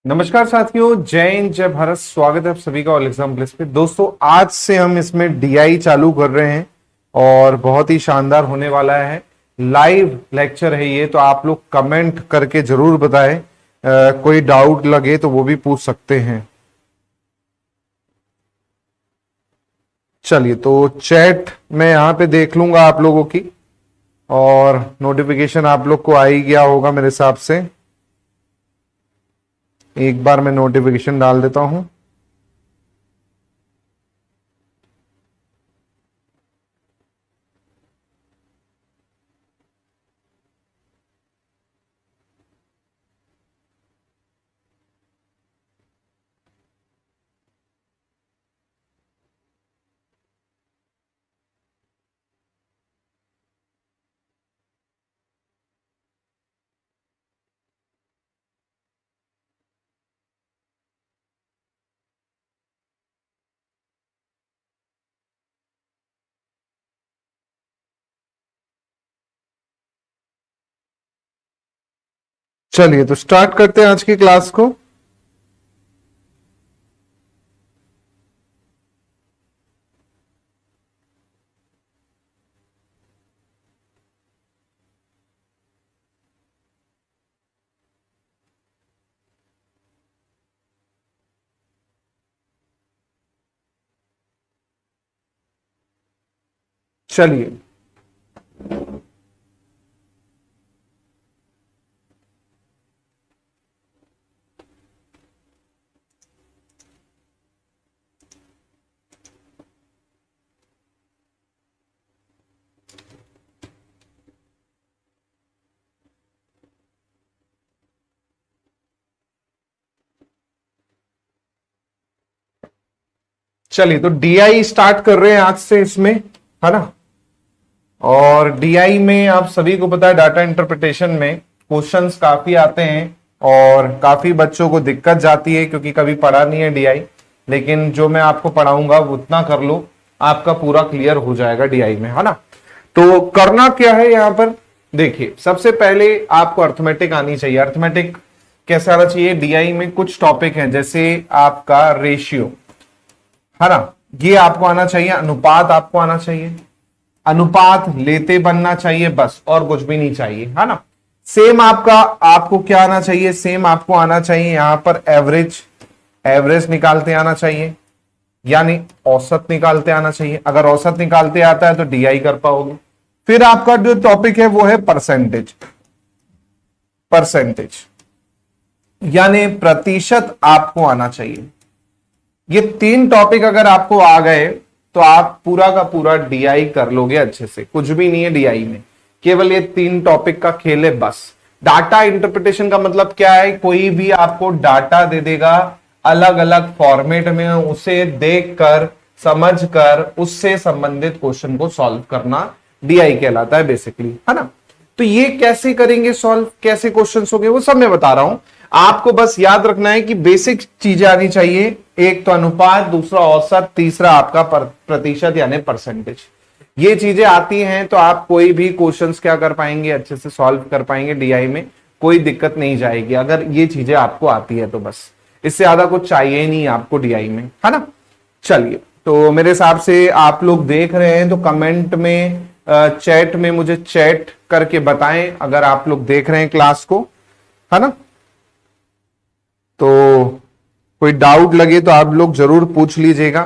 नमस्कार साथियों, जय हिंद जय भारत। स्वागत है आप सभी का ऑल एग्जाम प्लेस पे। दोस्तों आज से हम इसमें डीआई चालू कर रहे हैं और बहुत ही शानदार होने वाला है। लाइव लेक्चर है ये, तो आप लोग कमेंट करके जरूर बताएं। कोई डाउट लगे तो वो भी पूछ सकते हैं। चलिए, तो चैट मैं यहाँ पे देख लूंगा आप लोगों की, और नोटिफिकेशन आप लोग को आ ही गया होगा मेरे हिसाब से। एक बार मैं नोटिफिकेशन डाल देता हूं। चलिए, तो स्टार्ट करते हैं आज की क्लास को। चलिए, चलिए तो डीआई स्टार्ट कर रहे हैं आज से इसमें, है ना। और डीआई में आप सभी को पता है, डाटा इंटरप्रिटेशन में क्वेश्चंस काफी आते हैं और काफी बच्चों को दिक्कत जाती है क्योंकि कभी पढ़ा नहीं है डीआई। लेकिन जो मैं आपको पढ़ाऊंगा वो उतना कर लो, आपका पूरा क्लियर हो जाएगा डीआई में, है ना। तो करना क्या है यहाँ पर, देखिए सबसे पहले आपको अर्थमेटिक आनी चाहिए। अर्थमेटिक कैसे आना चाहिए, डीआई में कुछ टॉपिक हैं जैसे आपका रेशियो, है ना, ये आपको आना चाहिए। अनुपात आपको आना चाहिए, अनुपात लेते बनना चाहिए बस, और कुछ भी नहीं चाहिए, है ना। सेम आपको क्या आना चाहिए, सेम आपको आना चाहिए यहां पर एवरेज, एवरेज निकालते आना चाहिए, यानी औसत निकालते आना चाहिए। अगर औसत निकालते आता है तो डीआई कर पाओगे। फिर आपका जो टॉपिक है वो है परसेंटेज, परसेंटेज यानी प्रतिशत आपको आना चाहिए। ये तीन टॉपिक अगर आपको आ गए तो आप पूरा का पूरा डीआई कर लोगे अच्छे से। कुछ भी नहीं है डीआई में, केवल ये तीन टॉपिक का खेल है बस। डाटा इंटरप्रिटेशन का मतलब क्या है, कोई भी आपको डाटा दे देगा अलग अलग फॉर्मेट में, उसे देखकर समझकर उससे संबंधित क्वेश्चन को सॉल्व करना डीआई कहलाता है बेसिकली, है ना। तो ये कैसे करेंगे सॉल्व, कैसे क्वेश्चन होंगे, वो सब मैं बता रहा हूं। आपको बस याद रखना है कि बेसिक चीजें आनी चाहिए। एक तो अनुपात, दूसरा औसत, तीसरा आपका प्रतिशत यानी परसेंटेज। ये चीजें आती हैं तो आप कोई भी क्वेश्चंस क्या कर पाएंगे, अच्छे से सॉल्व कर पाएंगे डीआई में। कोई दिक्कत नहीं जाएगी अगर ये चीजें आपको आती है तो। बस इससे ज्यादा कुछ चाहिए ही नहीं आपको डीआई में, है ना। चलिए, तो मेरे हिसाब से आप लोग देख रहे हैं तो कमेंट में, चैट में मुझे चैट करके बताएं अगर आप लोग देख रहे हैं क्लास को, है ना। तो कोई डाउट लगे तो आप लोग जरूर पूछ लीजिएगा,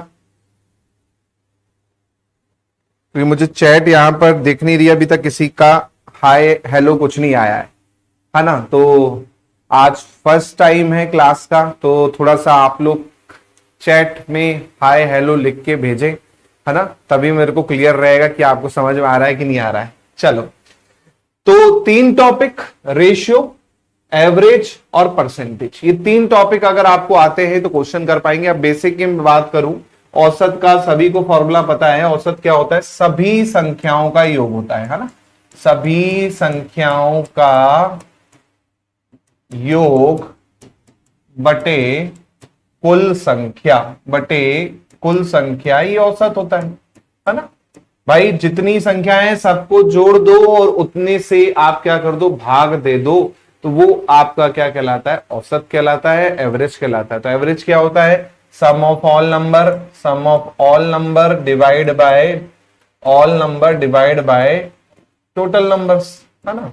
क्योंकि मुझे चैट यहां पर दिख नहीं रही अभी तक किसी का हाय हेलो कुछ नहीं आया है ना। तो आज फर्स्ट टाइम है क्लास का, तो थोड़ा सा आप लोग चैट में हाय हेलो लिख के भेजें, है ना, तभी मेरे को क्लियर रहेगा कि आपको समझ में आ रहा है कि नहीं आ रहा है। चलो, तो तीन टॉपिक, रेशियो, एवरेज और परसेंटेज, ये तीन टॉपिक अगर आपको आते हैं तो क्वेश्चन कर पाएंगे। अब बेसिक की बात करूं, औसत का सभी को फॉर्मूला पता है। औसत क्या होता है, सभी संख्याओं का योग होता है ना। सभी संख्याओं का योग बटे कुल संख्या, बटे कुल संख्या, ये औसत होता है ना। भाई जितनी संख्याएं सबको जोड़ दो और उतने से आप क्या कर दो, भाग दे दो। तो वो आपका क्या कहलाता है, औसत कहलाता है, एवरेज कहलाता है। तो एवरेज क्या होता है, sum of all number divide by total numbers, है ना।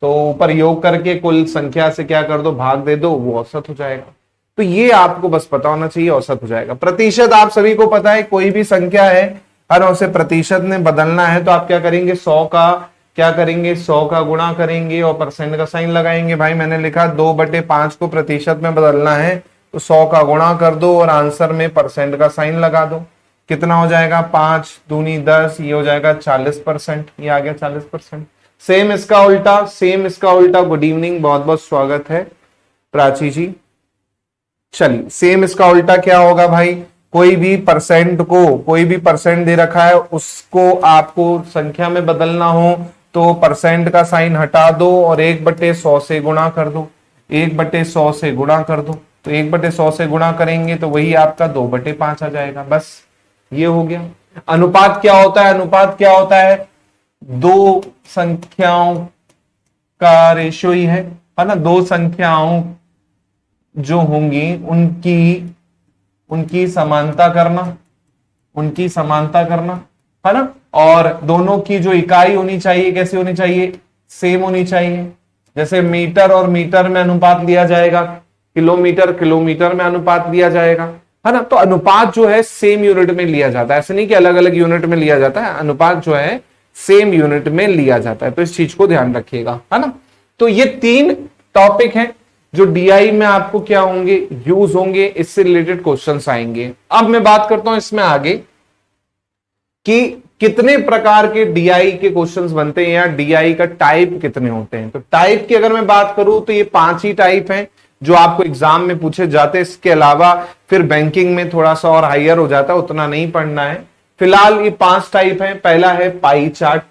तो ऊपर योग करके कुल संख्या से क्या कर दो, भाग दे दो, वो औसत हो जाएगा। तो ये आपको बस पता होना चाहिए, औसत हो जाएगा। प्रतिशत आप सभी को पता है, कोई भी संख्या है और उसे प्रतिशत में बदलना है तो आप क्या करेंगे, 100 का गुणा करेंगे और परसेंट का साइन लगाएंगे। भाई मैंने लिखा 2/5 को प्रतिशत में बदलना है तो 100 का गुणा कर दो और आंसर में परसेंट का साइन लगा दो। कितना हो जाएगा, 5 दूनी 10, ये हो जाएगा 40%, ये आ गया 40%। सेम इसका उल्टा। गुड इवनिंग, बहुत बहुत स्वागत है प्राची जी। चलिए, सेम इसका उल्टा क्या होगा भाई, कोई भी परसेंट दे रखा है, उसको आपको संख्या में बदलना हो तो परसेंट का साइन हटा दो और 1/100 से गुणा कर दो। 1/100 से गुणा कर दो, तो 1/100 से गुणा करेंगे तो वही आपका 2/5 आ जाएगा। बस ये हो गया। अनुपात क्या होता है, दो संख्याओं का रेशियो ही है ना। दो संख्याओं जो होंगी उनकी समानता करना, है ना। और दोनों की जो इकाई होनी चाहिए कैसी होनी चाहिए, सेम होनी चाहिए। जैसे मीटर और मीटर में अनुपात लिया जाएगा, किलोमीटर में अनुपात लिया जाएगा, है ना। तो अनुपात जो है सेम यूनिट में लिया जाता है, ऐसे नहीं कि अलग अलग यूनिट में लिया जाता है, अनुपात जो है सेम यूनिट में लिया जाता है। तो इस चीज को ध्यान रखिएगा, है ना। तो ये 3 टॉपिक हैं जो डीआई में आपको क्या होंगे, यूज होंगे, इससे रिलेटेड क्वेश्चंस आएंगे। अब मैं बात करता हूं इसमें आगे कि कितने प्रकार के डीआई के क्वेश्चंस बनते हैं या डीआई का टाइप कितने होते हैं। तो टाइप की अगर मैं बात करूं तो ये 5 ही टाइप हैं जो आपको एग्जाम में पूछे जाते हैं। इसके अलावा फिर बैंकिंग में थोड़ा सा और हायर हो जाता है, उतना नहीं पढ़ना है। फिलहाल ये 5 टाइप हैं। पहला है पाई चार्ट।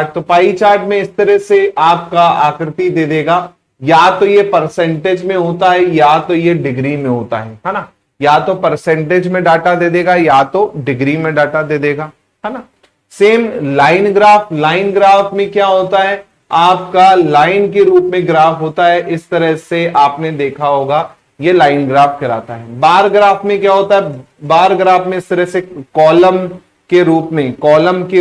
तो पाई चार्ट में इस तरह से आपका आकृति दे देगा, या तो ये परसेंटेज में होता है या तो ये डिग्री में होता है ना। या तो परसेंटेज में डाटा दे देगा या तो डिग्री में डाटा दे देगा, है ना। सेम लाइन ग्राफ में क्या होता है, आपका लाइन के रूप में ग्राफ होता है। इस तरह से आपने देखा होगा, ये लाइन ग्राफ कहलाता है। बार ग्राफ में क्या होता है, बार ग्राफ में इस तरह से कॉलम के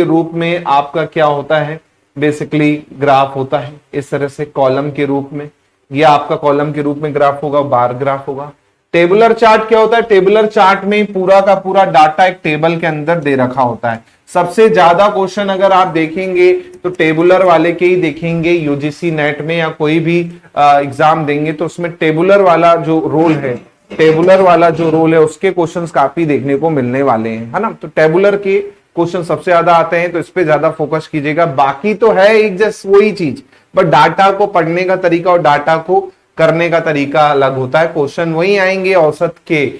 रूप में आपका क्या होता है, बेसिकली ग्राफ होता है इस तरह से कॉलम के रूप में। ये आपका कॉलम के रूप में ग्राफ होगा, बार ग्राफ होगा। टेबुलर चार्ट क्या होता है, टेबुलर चार्ट में पूरा का पूरा डाटा एक टेबल के अंदर दे रखा होता है। सबसे ज्यादा क्वेश्चन अगर आप देखेंगे तो टेबुलर वाले के ही देखेंगे, यूजीसी नेट में या कोई भी एग्जाम देंगे तो उसमें टेबुलर वाला जो रोल है उसके क्वेश्चंस काफी देखने को मिलने वाले हैं, है ना। तो टेबुलर के क्वेश्चन सबसे ज्यादा आते हैं, तो इस पे ज्यादा फोकस कीजिएगा। बाकी तो है एक जैसे वही चीज, बट डाटा को पढ़ने का तरीका और डाटा को करने का तरीका अलग होता है। क्वेश्चन वही आएंगे, औसत के,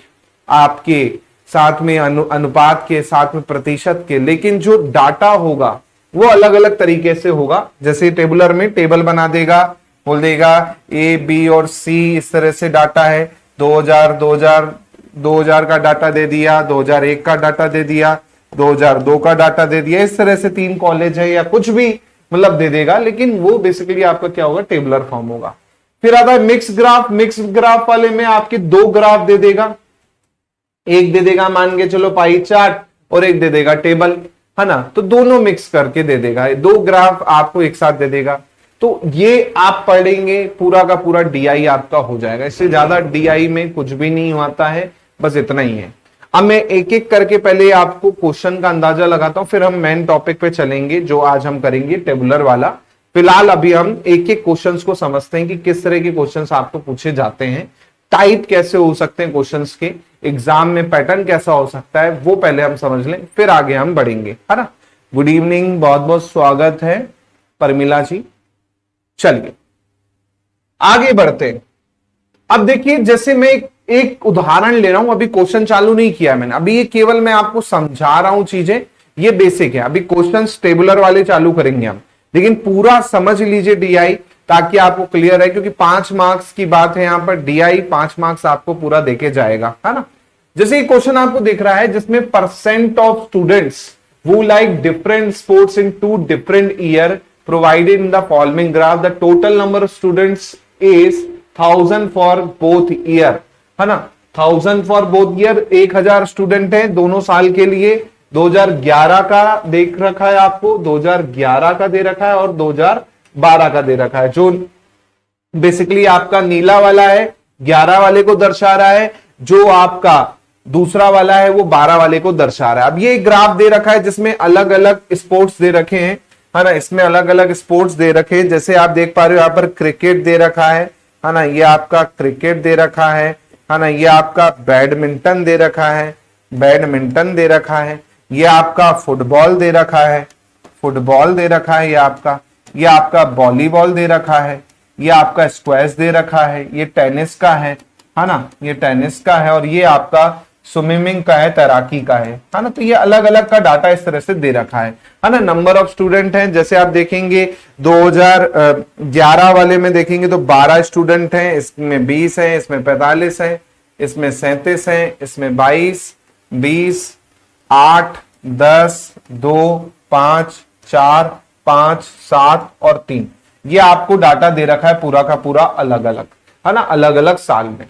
आपके साथ में अनुपात के, साथ में प्रतिशत के, लेकिन जो डाटा होगा वो अलग अलग तरीके से होगा। जैसे टेबुलर में टेबल बना देगा, बोल देगा ए बी और सी इस तरह से डाटा है, 2000 का डाटा दे दिया, 2001 का डाटा दे दिया, 2002 का डाटा दे दिया। इस तरह से 3 कॉलेज है या कुछ भी मतलब दे देगा, लेकिन वो बेसिकली आपका क्या होगा, टेबुलर फॉर्म होगा। फिर आता है मिक्स ग्राफ वाले में आपके 2 ग्राफ दे देगा, एक दे देगा मान के चलो पाई चार्ट और एक दे देगा टेबल, है ना। तो दोनों मिक्स करके दे देगा, 2 ग्राफ आपको एक साथ दे देगा। तो ये आप पढ़ेंगे, पूरा का पूरा डीआई आपका हो जाएगा। इससे ज्यादा डीआई में कुछ भी नहीं आता है, बस इतना ही है। अब मैं एक एक करके पहले आपको क्वेश्चन का अंदाजा लगाता हूं, फिर हम मेन टॉपिक पे चलेंगे जो आज हम करेंगे टेबुलर वाला। फिलहाल अभी हम एक एक क्वेश्चंस को समझते हैं कि किस तरह के क्वेश्चंस आपको पूछे जाते हैं, टाइप कैसे हो सकते हैं क्वेश्चंस के, एग्जाम में पैटर्न कैसा हो सकता है, वो पहले हम समझ लें, फिर आगे हम बढ़ेंगे, है ना। गुड इवनिंग, बहुत बहुत स्वागत है परमिला जी। चलिए आगे बढ़ते हैं। अब देखिए, जैसे मैं एक उदाहरण ले रहा हूं, अभी क्वेश्चन चालू नहीं किया मैंने, अभी ये केवल मैं आपको समझा रहा हूं चीजें, ये बेसिक है। अभी क्वेश्चंस टेबुलर वाले चालू करेंगे हम, लेकिन पूरा समझ लीजिए डीआई, ताकि आपको क्लियर है, क्योंकि 5 मार्क्स की बात है यहां पर। डीआई 5 मार्क्स आपको पूरा देके जाएगा, है ना। जैसे ये क्वेश्चन आपको दिख रहा है जिसमें percent of students who like different sports in 2 different year provided in the following graph the total number of students is 1000 for both year, है ना, 1000 for both year, 1000 स्टूडेंट है दोनों साल के लिए। 2011 का देख रखा है आपको, 2011 का दे रखा है और 2012 का दे रखा है। जो बेसिकली आपका नीला वाला है 11 वाले को दर्शा रहा है, जो आपका दूसरा वाला है वो 12 वाले को दर्शा रहा है। अब ये ग्राफ दे रखा है जिसमें अलग अलग स्पोर्ट्स दे रखे हैं, है ना, इसमें अलग अलग स्पोर्ट्स दे रखे हैं। जैसे आप देख पा रहे हो यहाँ पर क्रिकेट दे रखा है ना, ये आपका क्रिकेट दे रखा है ना, ये आपका बैडमिंटन दे रखा है, बैडमिंटन दे रखा है, ये आपका फुटबॉल दे रखा है, फुटबॉल दे रखा है, ये आपका वॉलीबॉल दे रखा है, ये आपका स्क्वैश दे रखा है, ये टेनिस का है ना, ये टेनिस का है, और ये आपका स्विमिंग का है, तैराकी का है ना। तो ये अलग अलग का डाटा इस तरह से दे रखा है ना। नंबर ऑफ स्टूडेंट हैं, जैसे आप देखेंगे 2011 वाले में देखेंगे तो 12 स्टूडेंट हैं, इसमें 20 हैं, इसमें 45 हैं, इसमें 37 हैं, इसमें 22, 20, 8, 10, 2, 5, 4, 5, 7 और 3। ये आपको डाटा दे रखा है पूरा का पूरा अलग अलग, है ना, अलग अलग साल में।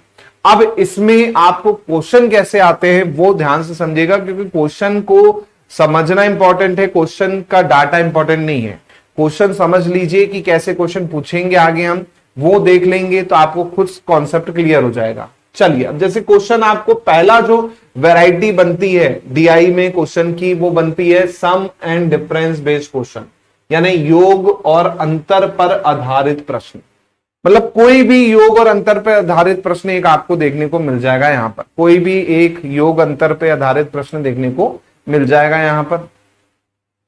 अब इसमें आपको क्वेश्चन कैसे आते हैं वो ध्यान से समझिएगा, क्योंकि क्वेश्चन को समझना इंपॉर्टेंट है, क्वेश्चन का डाटा इंपॉर्टेंट नहीं है। क्वेश्चन समझ लीजिए कि कैसे क्वेश्चन पूछेंगे आगे, हम वो देख लेंगे तो आपको खुद कॉन्सेप्ट क्लियर हो जाएगा। चलिए, अब जैसे क्वेश्चन आपको पहला जो वैरायटी बनती है डीआई में क्वेश्चन की, वो बनती है सम एंड डिफरेंस बेस्ड क्वेश्चन, यानी योग और अंतर पर आधारित प्रश्न। मतलब कोई भी योग और अंतर पर आधारित प्रश्न एक आपको देखने को मिल जाएगा यहाँ पर, कोई भी एक योग अंतर पर आधारित प्रश्न देखने को मिल जाएगा यहाँ पर।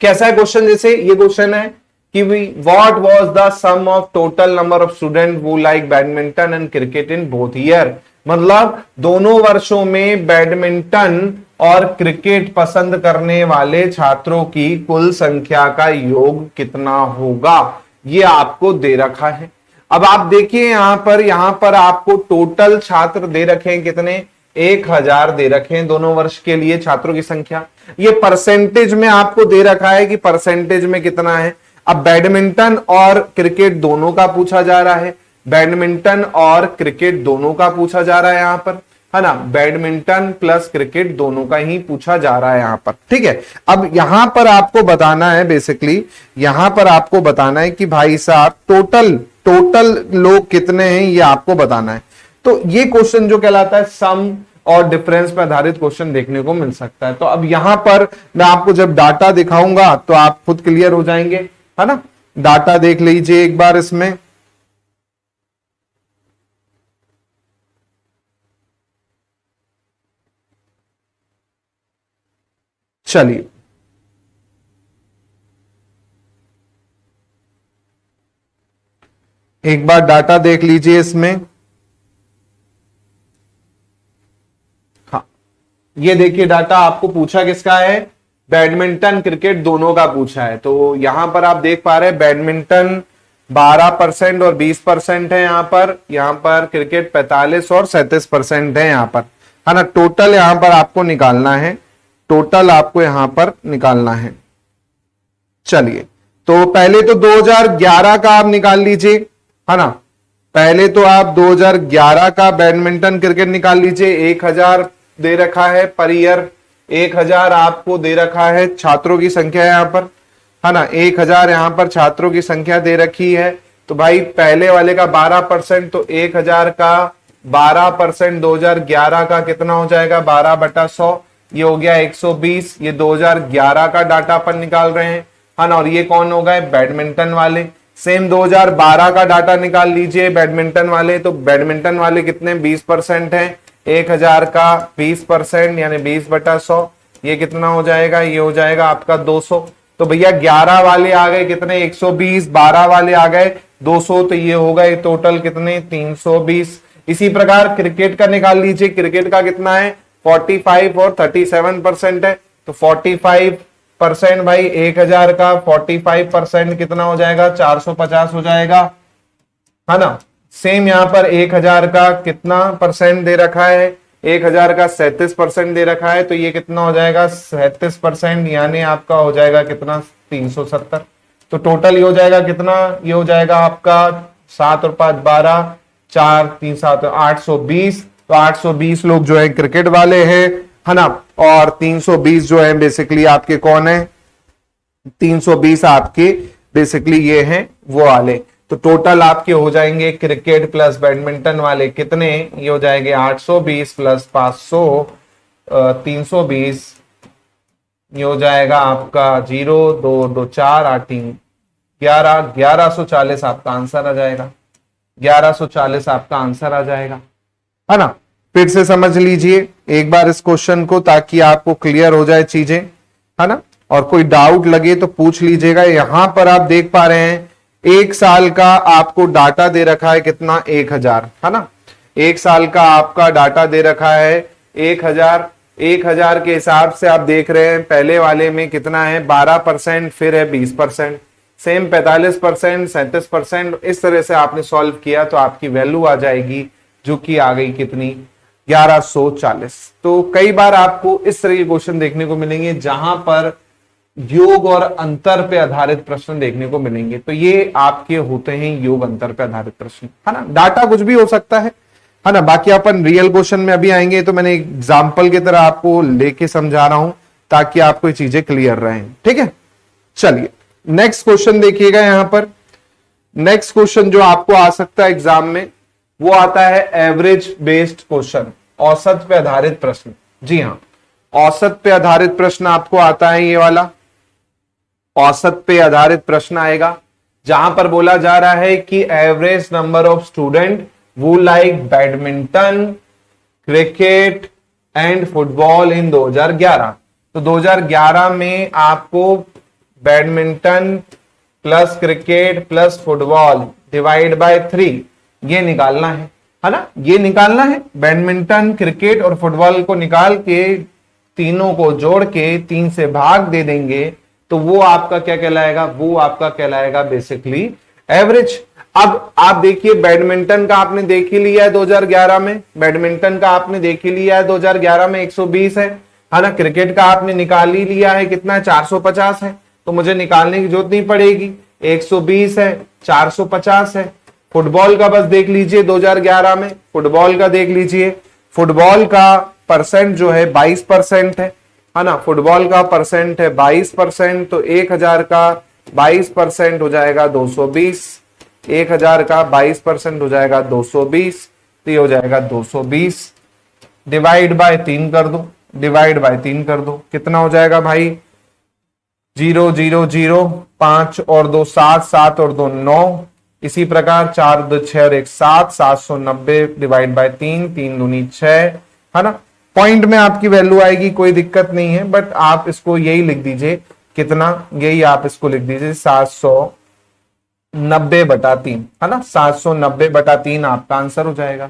कैसा है क्वेश्चन? जैसे ये क्वेश्चन है कि what was the sum of total number of student who like badminton and cricket in both year. मतलब दोनों वर्षों में बैडमिंटन और क्रिकेट पसंद करने वाले छात्रों की कुल संख्या का योग कितना होगा, ये आपको दे रखा है। अब आप देखिए यहां पर आपको टोटल छात्र दे रखे हैं कितने, 1000 दे रखे हैं दोनों वर्ष के लिए छात्रों की संख्या। ये परसेंटेज में आपको दे रखा है कि परसेंटेज में कितना है। अब बैडमिंटन और क्रिकेट दोनों का पूछा जा रहा है, बैडमिंटन और क्रिकेट दोनों का पूछा जा रहा है यहां पर, है ना, बैडमिंटन प्लस क्रिकेट दोनों का ही पूछा जा रहा है यहां पर। ठीक है, अब यहां पर आपको बताना है, बेसिकली यहां पर आपको बताना है कि भाई साहब टोटल लोग कितने हैं, ये आपको बताना है। तो ये क्वेश्चन जो कहलाता है सम और डिफरेंस पर आधारित क्वेश्चन देखने को मिल सकता है। तो अब यहां पर मैं आपको जब डाटा दिखाऊंगा तो आप खुद क्लियर हो जाएंगे, है ना। डाटा देख लीजिए एक बार इसमें, चलिए एक बार डाटा देख लीजिए इसमें। हाँ, ये देखिए डाटा आपको पूछा किसका है, बैडमिंटन क्रिकेट दोनों का पूछा है। तो यहां पर आप देख पा रहे हैं बैडमिंटन 12% और 20% है यहां पर क्रिकेट 45 और 37% है यहां पर, है ना। टोटल यहां पर आपको निकालना है, टोटल आपको यहां पर निकालना है। चलिए, तो पहले तो 2011 का आप निकाल लीजिए, है ना। पहले तो आप 2011 का बैडमिंटन क्रिकेट निकाल लीजिए। 1000 दे रखा है पर ईयर, 1000 आपको दे रखा है छात्रों की संख्या यहां पर, है ना। 1000 यहां पर छात्रों की संख्या दे रखी है। तो भाई पहले वाले का 12%, तो 1000 का 12% 2011 का कितना हो जाएगा, 12/100, ये हो गया 120। ये 2011 का डाटा अपन निकाल रहे हैं, है ना। और ये कौन हो गए, बैडमिंटन वाले। सेम 2012 का डाटा निकाल लीजिए बैडमिंटन वाले। तो बैडमिंटन वाले कितने, 20% है। 1000 का 20% यानी 20/100, ये कितना हो जाएगा, ये हो जाएगा आपका 200। तो भैया 11 वाले आ गए कितने, 120, 12 वाले आ गए 200, तो ये हो गए टोटल कितने, 320। इसी प्रकार क्रिकेट का निकाल लीजिए, क्रिकेट का कितना है, 45 और 37% है। तो 45% भाई 1000 का 45% कितना हो जाएगा, 450 हो जाएगा, है ना। सेम यहां पर 1000 का कितना परसेंट दे रखा है, 1000 का 37% दे रखा है। तो ये कितना हो जाएगा, 37%, यानी आपका हो जाएगा कितना, 370। तो टोटल ये हो जाएगा कितना, ये हो जाएगा आपका 7 और 5 12, 4 3 7 820। तो 820 लोग जो है क्रिकेट वाले हैं, है ना, और 320 जो है बेसिकली आपके कौन है, 320 आपके बेसिकली ये हैं वो वाले। तो टोटल आपके हो जाएंगे क्रिकेट प्लस बैडमिंटन वाले कितने, ये हो जाएंगे 820 प्लस 500 320, ये हो जाएगा आपका 0 2 2 4 8 3 11 1140 आपका आंसर आ जाएगा, 1140 आपका आंसर आ जाएगा, है ना। फिर से समझ लीजिए एक बार इस क्वेश्चन को ताकि आपको क्लियर हो जाए चीजें, है ना, और कोई डाउट लगे तो पूछ लीजिएगा। यहां पर आप देख पा रहे हैं एक साल का आपको डाटा दे रखा है कितना, 1000, है ना, एक साल का आपका डाटा दे रखा है 1000। 1000 के हिसाब से आप देख रहे हैं पहले वाले में कितना है 12%, फिर है 20%, सेम 45%, 37%। इस तरह से आपने सॉल्व किया तो आपकी वैल्यू आ जाएगी जो कि आ गई कितनी, 1140। तो कई बार आपको इस तरह के क्वेश्चन देखने को मिलेंगे जहां पर योग और अंतर पे आधारित प्रश्न देखने को मिलेंगे। तो ये आपके होते हैं योग अंतर पे आधारित प्रश्न, है ना। डाटा कुछ भी हो सकता है ना। बाकी अपन रियल क्वेश्चन में अभी आएंगे, तो मैंने एग्जाम्पल की तरह आपको लेके समझा रहा हूं ताकि आपको ये चीजें क्लियर रहें, ठीक है। चलिए नेक्स्ट क्वेश्चन देखिएगा। यहां पर नेक्स्ट क्वेश्चन जो आपको आ सकता है एग्जाम में वो आता है एवरेज बेस्ड क्वेश्चन, औसत पे आधारित प्रश्न। जी हाँ, औसत पे आधारित प्रश्न आपको आता है ये वाला, औसत पे आधारित प्रश्न आएगा जहां पर बोला जा रहा है कि एवरेज नंबर ऑफ स्टूडेंट वो like badminton, cricket and football in 2011। तो 2011 में आपको badminton plus cricket plus football divide by 3 ये निकालना है ना, ये निकालना है। बैडमिंटन, क्रिकेट और फुटबॉल को निकाल के तीनों को जोड़ के 3 से भाग दे देंगे तो वो आपका क्या कहलाएगा, वो आपका कहलाएगा बेसिकली एवरेज। अब आप देखिए बैडमिंटन का आपने देख ही लिया है 2011 में, बैडमिंटन का आपने देख ही लिया है 2011 में 120 है ना। क्रिकेट का आपने निकाल ही लिया है कितना, 450 है, तो मुझे निकालने की जरूरत नहीं पड़ेगी, 120 है 450 है। फुटबॉल का बस देख लीजिए 2011 में, फुटबॉल का देख लीजिए, फुटबॉल का परसेंट जो है 22% है ना, फुटबॉल का परसेंट है 22%। तो 1000 का 22% हो जाएगा 220, 1000 का 22% हो जाएगा 220, तो ये हो जाएगा 220। डिवाइड बाय 3 कर दो, डिवाइड बाय 3 कर दो, कितना हो जाएगा भाई, 0 0 0, 5 और 2 7, 7 और 2 9, इसी प्रकार 4 2 6 और 1 7, 790 डिवाइड बाय 3, 3 दूनी 6, है ना। पॉइंट में आपकी वैल्यू आएगी, कोई दिक्कत नहीं है, बट आप इसको यही लिख दीजिए कितना, यही आप इसको लिख दीजिए 790/3, है ना, 790/3 आपका आंसर हो जाएगा।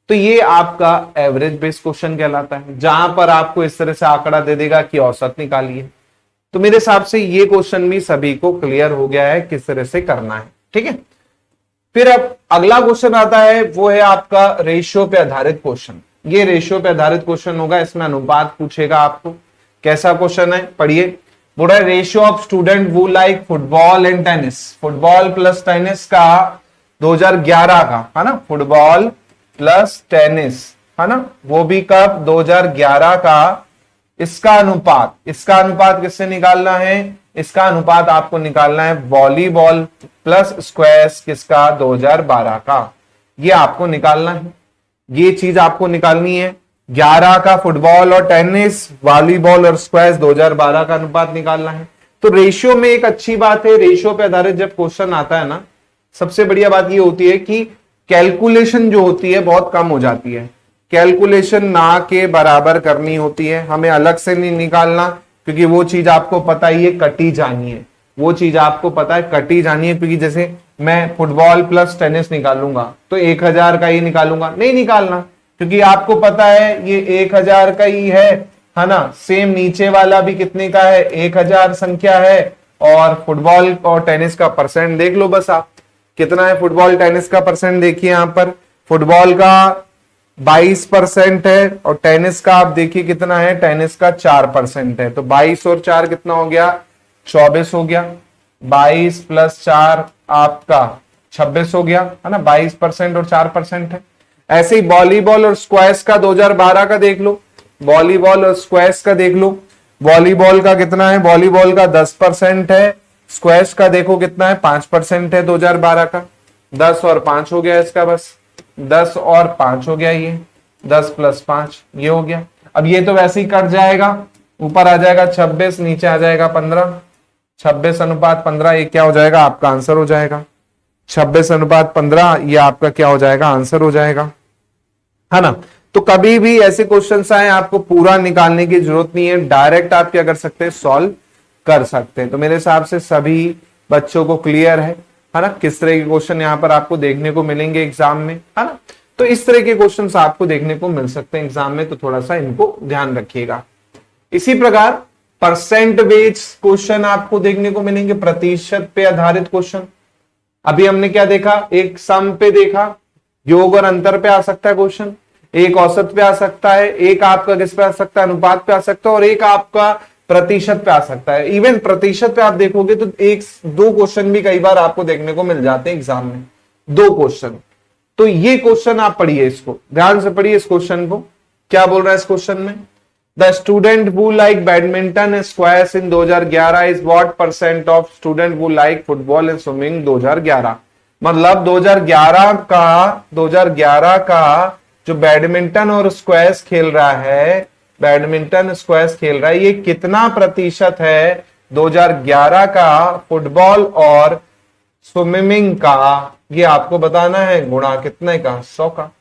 तो ये आपका एवरेज बेस्ड क्वेश्चन कहलाता है, जहां पर आपको इस तरह से आंकड़ा दे देगा कि औसत निकालिए। तो मेरे हिसाब से ये क्वेश्चन भी सभी को क्लियर हो गया है किस तरह से करना है, ठीक है। फिर अब अगला क्वेश्चन आता है, वो है आपका रेशियो पे आधारित क्वेश्चन। ये रेशियो पे आधारित क्वेश्चन होगा, इसमें अनुपात पूछेगा आपको। कैसा क्वेश्चन है, पढ़िए। बोल रहा है रेशियो ऑफ स्टूडेंट वो like football and tennis, football plus tennis का 2011 का, है ना, फुटबॉल प्लस टेनिस, है ना, वो भी कब 2011 का। इसका अनुपात किससे निकालना है, इसका अनुपात आपको निकालना है वॉलीबॉल प्लस स्क्वैश किसका, 2012 का। ये आपको निकालना है, ये चीज आपको निकालनी है। 11 का फुटबॉल और टेनिस, वॉलीबॉल और स्क्वैश 2012 का अनुपात निकालना है। तो रेशियो में एक अच्छी बात है, रेशियो पे आधारित जब क्वेश्चन आता है ना, सबसे बढ़िया बात ये होती है कि कैलकुलेशन जो होती है बहुत कम हो जाती है। कैलकुलेशन ना के बराबर करनी होती है, हमें अलग से नहीं निकालना, क्योंकि वो चीज आपको पता ही है कटी जानी है, वो चीज आपको पता है कटी जानी है। क्योंकि जैसे मैं फुटबॉल प्लस टेनिस निकालूंगा तो 1000 का ही निकालूंगा, नहीं निकालना, क्योंकि आपको पता है ये 1000 का ही है ना। सेम नीचे वाला भी कितने का है, 1000 संख्या है। और फुटबॉल और टेनिस का परसेंट देख लो बस आप, कितना है फुटबॉल टेनिस का परसेंट, देखिए यहां पर फुटबॉल का 22% है और टेनिस का आप देखिए कितना है, टेनिस का 4% है। तो 22 और 4 कितना हो गया, 24 हो गया, 22 प्लस 4 आपका 26 हो गया, है ना, 22% और 4% है। ऐसे ही वॉलीबॉल और स्क्वैश का 2012 का देख लो, वॉलीबॉल और स्क्वैश का देख लो। वॉलीबॉल का कितना है, वॉलीबॉल का 10% है, स्क्वैश का देखो कितना है, 5% है 2012 का। 10 और 5 हो गया इसका, बस 10 और 5 हो गया, ये 10 प्लस 5 ये हो गया। अब ये तो वैसे ही कट जाएगा, ऊपर आ जाएगा 26, नीचे आ जाएगा 15, 26:15 ये क्या हो जाएगा, आपका आंसर हो जाएगा। 26:15 ये आपका क्या हो जाएगा, आंसर हो जाएगा, है ना। तो कभी भी ऐसे क्वेश्चन आए आपको पूरा निकालने की जरूरत नहीं है, डायरेक्ट आप क्या कर सकते हैं, सॉल्व कर सकते हैं। तो मेरे हिसाब से सभी बच्चों को क्लियर है ना, किस तरह के क्वेश्चन यहाँ पर आपको देखने को मिलेंगे एग्जाम में, है ना। तो इस तरह के क्वेश्चंस आपको देखने को मिल सकते हैं एग्जाम में, तो थोड़ा सा इनको ध्यान रखिएगा। इसी प्रकार परसेंट बेस्ड क्वेश्चन आपको देखने को मिलेंगे, प्रतिशत पे आधारित क्वेश्चन। अभी हमने क्या देखा, एक सम पे देखा, योग और अंतर पे आ सकता है क्वेश्चन, एक औसत पे आ सकता है, एक आपका किस पे आ सकता है, अनुपात पे आ सकता है, और एक आपका प्रतिशत पे आ सकता है। इवन प्रतिशत पे आप देखोगे तो एक दो क्वेश्चन भी कई बार आपको देखने को मिल जाते हैं एग्जाम में, 2 क्वेश्चन। तो ये क्वेश्चन आप पढ़िए, इसको ध्यान से पढ़िए। इस क्वेश्चन को क्या बोल रहा है, इस क्वेश्चन में the student who like badminton and squash in 2011 is what percent of student who like football and swimming 2011। मतलब 2011 का जो बैडमिंटन और स्क्वैश खेल रहा है, बैडमिंटन स्क्वैश खेल रहा है, ये कितना प्रतिशत है 2011 का फुटबॉल और स्विमिंग का, ये आपको बताना है। गुणा कितने का, 100 का,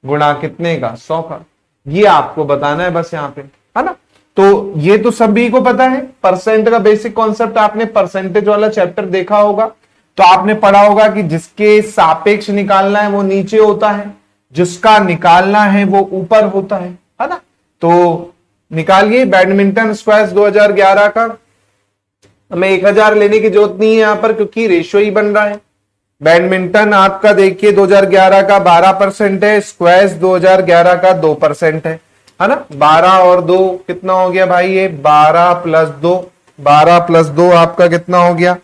गुणा कितने का, 100 का, ये आपको बताना है बस यहाँ पे, है ना। तो ये तो सभी को पता है, परसेंट का बेसिक कॉन्सेप्ट आपने परसेंटेज वाला चैप्टर देखा होगा, तो आपने पढ़ा होगा कि जिसके सापेक्ष निकालना है वो नीचे होता है, जिसका निकालना है वो ऊपर होता है ना। तो निकालिए बैडमिंटन स्क्वैश 2011 का, हमें 1000 लेने की जरूरत नहीं है यहां पर, क्योंकि रेशियो ही बन रहा है। बैडमिंटन आपका देखिए 2011 का 12% है, स्क्वैश 2011 का 2% है ना। 12 और 2 कितना हो गया भाई, ये 12 प्लस 2, 12 प्लस 2 आपका कितना हो गया,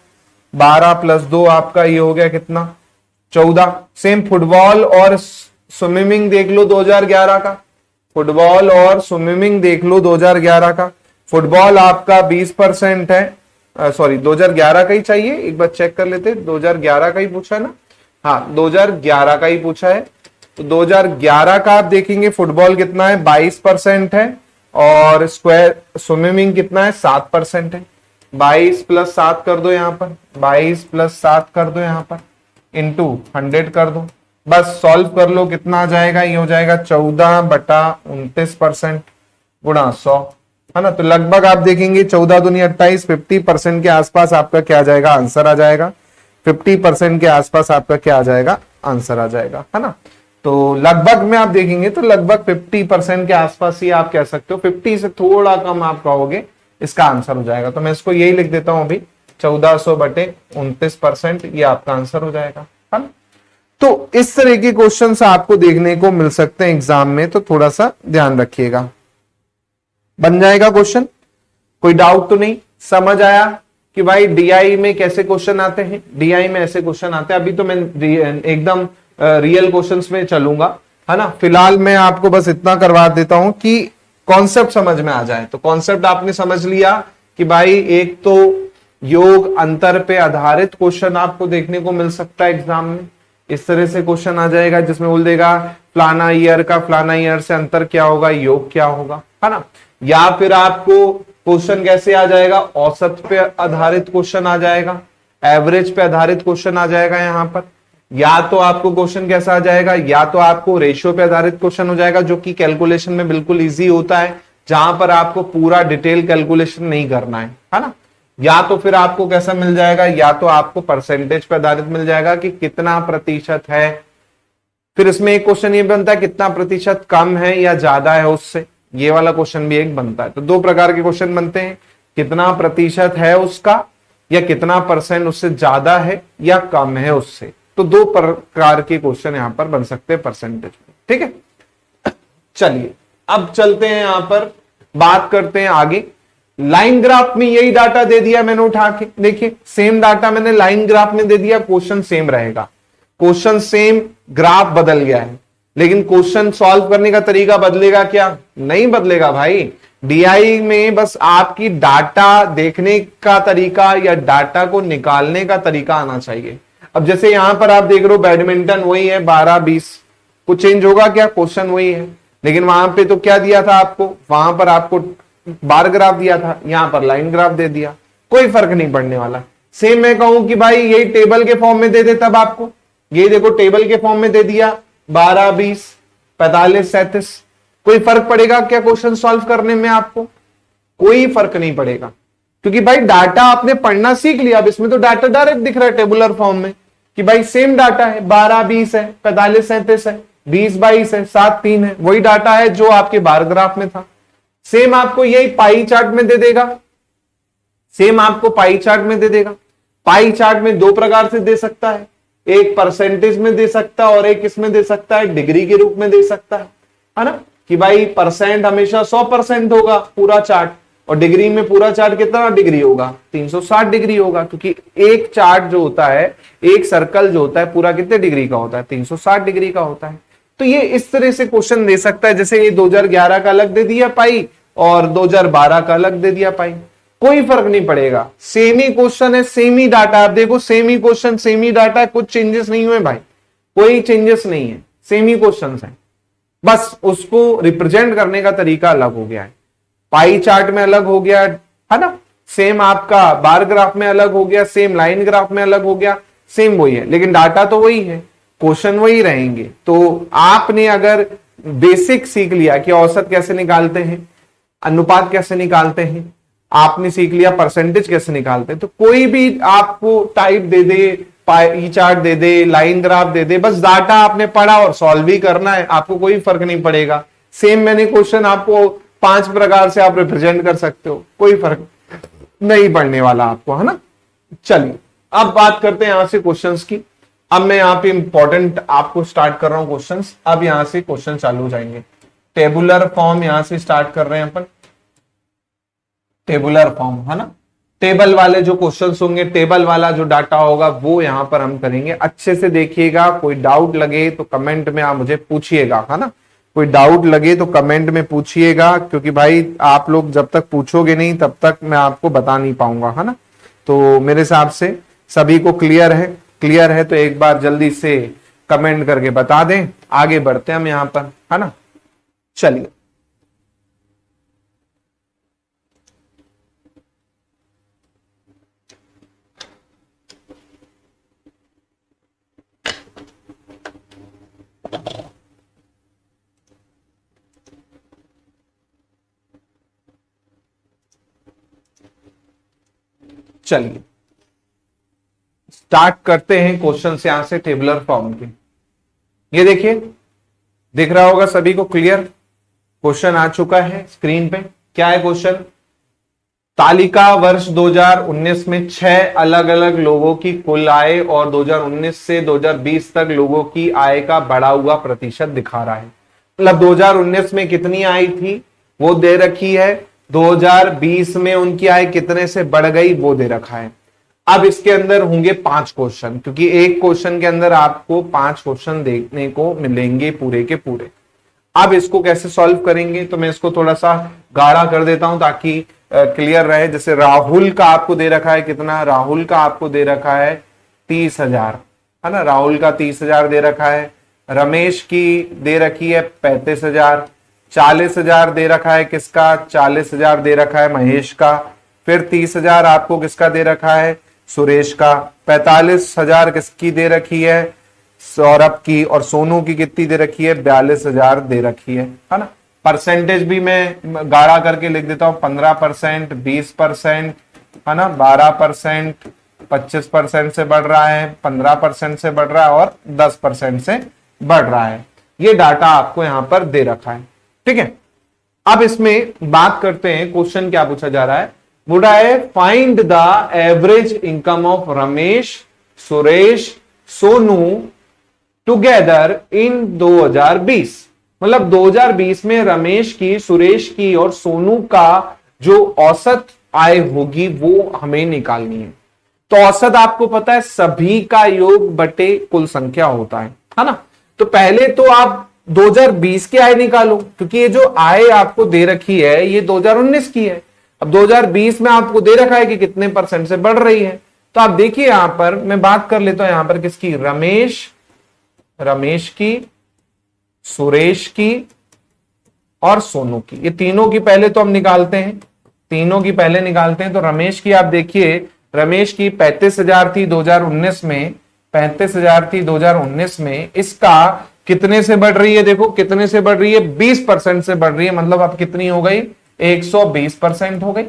12 प्लस 2 आपका ये हो गया कितना, 14। सेम फुटबॉल और स्विमिंग देख लो 2011 का, फुटबॉल और स्विमिंग देख लो 2011 का। फुटबॉल आपका 20% है, सॉरी 2011 का ही चाहिए, एक बार चेक कर लेते, 2011 का ही पूछा है ना, हाँ 2011 का ही पूछा है। तो 2011 का आप देखेंगे फुटबॉल कितना है, 22% है, और स्विमिंग कितना है, 7% है। 22 प्लस 7 कर दो यहाँ पर, 22 प्लस 7 कर दो यहाँ पर, इंटू 100 कर दो, बस सॉल्व कर लो, कितना आ जाएगा, ये हो जाएगा 14/29% गुणा 100, है ना। तो लगभग आप देखेंगे 14 दूनी 28, 50% के आसपास आपका क्या आ जाएगा, आंसर आ जाएगा। 50% के आसपास आपका क्या आ जाएगा, आंसर आ जाएगा, है ना। तो लगभग में आप देखेंगे तो लगभग 50% के आसपास ही आप कह सकते हो, 50 से थोड़ा कम आप कहोगे इसका आंसर हो जाएगा। तो मैं इसको यही लिख देता हूं अभी, 1400/29% ये आपका आंसर हो जाएगा, है ना। तो इस तरह के क्वेश्चंस आपको देखने को मिल सकते हैं एग्जाम में, तो थोड़ा सा ध्यान रखिएगा। बन जाएगा क्वेश्चन, कोई डाउट तो नहीं, समझ आया कि भाई डीआई में कैसे क्वेश्चन आते हैं, डीआई में ऐसे क्वेश्चन आते हैं। अभी तो मैं एकदम रियल क्वेश्चंस में चलूंगा, है ना। फिलहाल मैं आपको बस इतना करवा देता हूं कि कॉन्सेप्ट समझ में आ जाए। तो कॉन्सेप्ट आपने समझ लिया कि भाई एक तो योग अंतर पे आधारित क्वेश्चन आपको देखने को मिल सकता है एग्जाम में, इस तरह से क्वेश्चन आ जाएगा जिसमें बोल देगा फलाना ईयर का फलाना ईयर से अंतर क्या होगा, योग क्या होगा, है ना। या फिर आपको क्वेश्चन कैसे आ जाएगा, औसत पे आधारित क्वेश्चन आ जाएगा, एवरेज पे आधारित क्वेश्चन आ जाएगा यहां पर। या तो आपको क्वेश्चन कैसा आ जाएगा, या तो आपको रेशियो पे आधारित क्वेश्चन हो जाएगा, जो कि कैलकुलेशन में बिल्कुल इजी होता है, जहां पर आपको पूरा डिटेल कैलकुलेशन नहीं करना है ना। या तो फिर आपको कैसा मिल जाएगा, या तो आपको परसेंटेज पे आधारित मिल जाएगा कि कितना प्रतिशत है। फिर इसमें एक क्वेश्चन ये बनता है कितना प्रतिशत कम है या ज्यादा है उससे, ये वाला क्वेश्चन भी एक बनता है। तो 2 प्रकार के क्वेश्चन बनते हैं, कितना प्रतिशत है उसका, या कितना परसेंट उससे ज्यादा है या कम है उससे। तो 2 प्रकार के क्वेश्चन यहां पर बन सकते हैं परसेंटेज में, ठीक है। चलिए अब चलते हैं, यहां पर बात करते हैं आगे लाइन ग्राफ में यही डाटा दे दिया मैंने उठा के, देखिए सेम डाटा मैंने लाइन ग्राफ में दे दिया, क्वेश्चन सेम रहेगा, क्वेश्चन सेम, ग्राफ बदल गया है, लेकिन क्वेश्चन सॉल्व करने का तरीका बदलेगा क्या? नहीं बदलेगा भाई। डीआई में बस आपकी डाटा देखने का तरीका या डाटा को निकालने का तरीका आना चाहिए। अब जैसे यहां पर आप देख रहे हो बैडमिंटन वही है 12-20, कुछ चेंज होगा क्या? क्वेश्चन वही है, लेकिन वहां पे तो क्या दिया था आपको? वहां पर आपको बार ग्राफ दिया था, यहां पर लाइन ग्राफ दे दिया, कोई फर्क नहीं पड़ने वाला। सेम मैं कहूं कि भाई यही टेबल के फॉर्म में दे दे, तब आपको ये देखो टेबल के फॉर्म में दे दिया 12-20 45-37, कोई फर्क पड़ेगा क्या क्वेश्चन सॉल्व करने में? आपको कोई फर्क नहीं पड़ेगा, क्योंकि भाई डाटा आपने पढ़ना सीख लिया। अब इसमें तो डाटा डायरेक्ट दिख रहा है टेबुलर फॉर्म में कि भाई सेम डाटा है, 12-20 है, 45-37 है, 20-22 है, 7-3 है, वही डाटा है जो आपके बार ग्राफ में था। सेम आपको यही पाई चार्ट में दे देगा, सेम आपको पाई चार्ट में दे देगा। पाई चार्ट में दो प्रकार से दे सकता है, एक परसेंटेज में दे सकता है और एक इसमें दे सकता है डिग्री के रूप में दे सकता है ना, कि भाई परसेंट हमेशा 100% होगा पूरा चार्ट, और डिग्री में पूरा चार्ट कितना डिग्री होगा? 360 डिग्री होगा, क्योंकि एक चार्ट जो होता है, एक सर्कल जो होता है पूरा कितने डिग्री का होता है? 360 डिग्री का होता है। तो ये इस तरह से क्वेश्चन दे सकता है, जैसे ये 2011 का अलग दे दिया पाई और 2012 का अलग दे दिया पाई, कोई फर्क नहीं पड़ेगा, सेम ही क्वेश्चन है, सेम ही डाटा। आप देखो सेम ही क्वेश्चन, सेम ही डाटा, कुछ चेंजेस नहीं हुए भाई, कोई चेंजेस नहीं है, सेम ही क्वेश्चन है, बस उसको रिप्रेजेंट करने का तरीका अलग हो गया है। पाई चार्ट में अलग हो गया है ना, सेम आपका बार ग्राफ में अलग हो गया, सेम लाइन ग्राफ में अलग हो गया, सेम वही है, लेकिन डाटा तो वही है, क्वेश्चन वही रहेंगे। तो आपने अगर बेसिक सीख लिया कि औसत कैसे निकालते हैं, अनुपात कैसे निकालते हैं, आपने सीख लिया परसेंटेज कैसे निकालते हैं, तो कोई भी आपको टाइप दे दे, पाई चार्ट दे दे, लाइन ग्राफ दे दे, बस डाटा आपने पढ़ा और सॉल्व ही करना है, आपको कोई फर्क नहीं पड़ेगा। सेम मैंने क्वेश्चन आपको 5 प्रकार से आप रिप्रेजेंट कर सकते हो, कोई फर्क नहीं पड़ने वाला आपको, है ना। चलिए अब बात करते हैं यहां से क्वेश्चंस की। अब मैं यहां पे इंपॉर्टेंट आपको स्टार्ट कर रहा हूं क्वेश्चंस। अब यहां से क्वेश्चन चालू हो जाएंगे। टेबुलर फॉर्म यहां से स्टार्ट कर रहे हैं अपन, टेबुलर फॉर्म है ना, टेबल वाले जो क्वेश्चंस होंगे, टेबल वाला जो डाटा होगा वो यहां पर हम करेंगे। अच्छे से देखिएगा, कोई डाउट लगे तो कमेंट में आप मुझे पूछिएगा, है ना, कोई डाउट लगे तो कमेंट में पूछिएगा, क्योंकि भाई आप लोग जब तक पूछोगे नहीं तब तक मैं आपको बता नहीं पाऊंगा, है ना। तो मेरे हिसाब से सभी को क्लियर है, क्लियर है तो एक बार जल्दी से कमेंट करके बता दें, आगे बढ़ते हैं हम यहां पर, है ना। चलिए चलिए स्टार्ट करते हैं क्वेश्चन से यहां से टेबुलर फॉर्म के। ये देखिए, दिख रहा होगा सभी को क्लियर, क्वेश्चन आ चुका है स्क्रीन पे। क्या है क्वेश्चन? तालिका वर्ष 2019 में 6 अलग अलग लोगों की कुल आय और 2019 से 2020 तक लोगों की आय का बढ़ा हुआ प्रतिशत दिखा रहा है। मतलब 2019 में कितनी आय थी वो दे रखी है, 2020 में उनकी आय कितने से बढ़ गई वो दे रखा है। अब इसके अंदर होंगे 5 क्वेश्चन, क्योंकि एक क्वेश्चन के अंदर आपको 5 क्वेश्चन देखने को मिलेंगे पूरे के पूरे। अब इसको कैसे सॉल्व करेंगे, तो मैं इसको थोड़ा सा गाढ़ा कर देता हूं ताकि क्लियर रहे। जैसे राहुल का आपको दे रखा है कितना, राहुल का आपको दे रखा है 30,000, है ना, राहुल का 30,000 दे रखा है। रमेश की दे रखी है 35,000, 40,000 दे रखा है किसका, 40,000 दे रखा है महेश का। फिर 30,000 आपको किसका दे रखा है, सुरेश का। 45,000 किसकी दे रखी है, सौरभ की। और सोनू की कितनी दे रखी है, 42,000 दे रखी है ना। परसेंटेज भी मैं गाढ़ा करके लिख देता हूं, 15%, 20%, है ना, 12%, 25% से बढ़ रहा है, 15% से बढ़ रहा है और 10% से बढ़ रहा है। ये डाटा आपको यहां पर दे रखा है, ठीक है। अब इसमें बात करते हैं, क्वेश्चन क्या पूछा जा रहा है, बोला है find the average income of Ramesh, Suresh, Sonu together in 2020। मतलब 2020 में रमेश की, सुरेश की और सोनू का जो औसत आय होगी वो हमें निकालनी है। तो औसत आपको पता है सभी का योग बटे कुल संख्या होता है ना। तो पहले तो आप 2020 की आय निकालो, क्योंकि ये जो आय आपको दे रखी है ये 2019 की है। अब 2020 में आपको दे रखा है कि कितने परसेंट से बढ़ रही है। तो आप देखिए यहां पर मैं बात कर लेता हूं, यहां पर किसकी, रमेश की, सुरेश की और सोनू की। ये तीनों की पहले तो हम निकालते हैं, तीनों की पहले निकालते हैं। तो रमेश की आप देखिए, रमेश की 35,000 थी 2019 में, 35,000 थी 2019 में। इसका कितने से बढ़ रही है, देखो कितने से बढ़ रही है, 20% से बढ़ रही है। मतलब अब कितनी हो गई, 120% हो गई।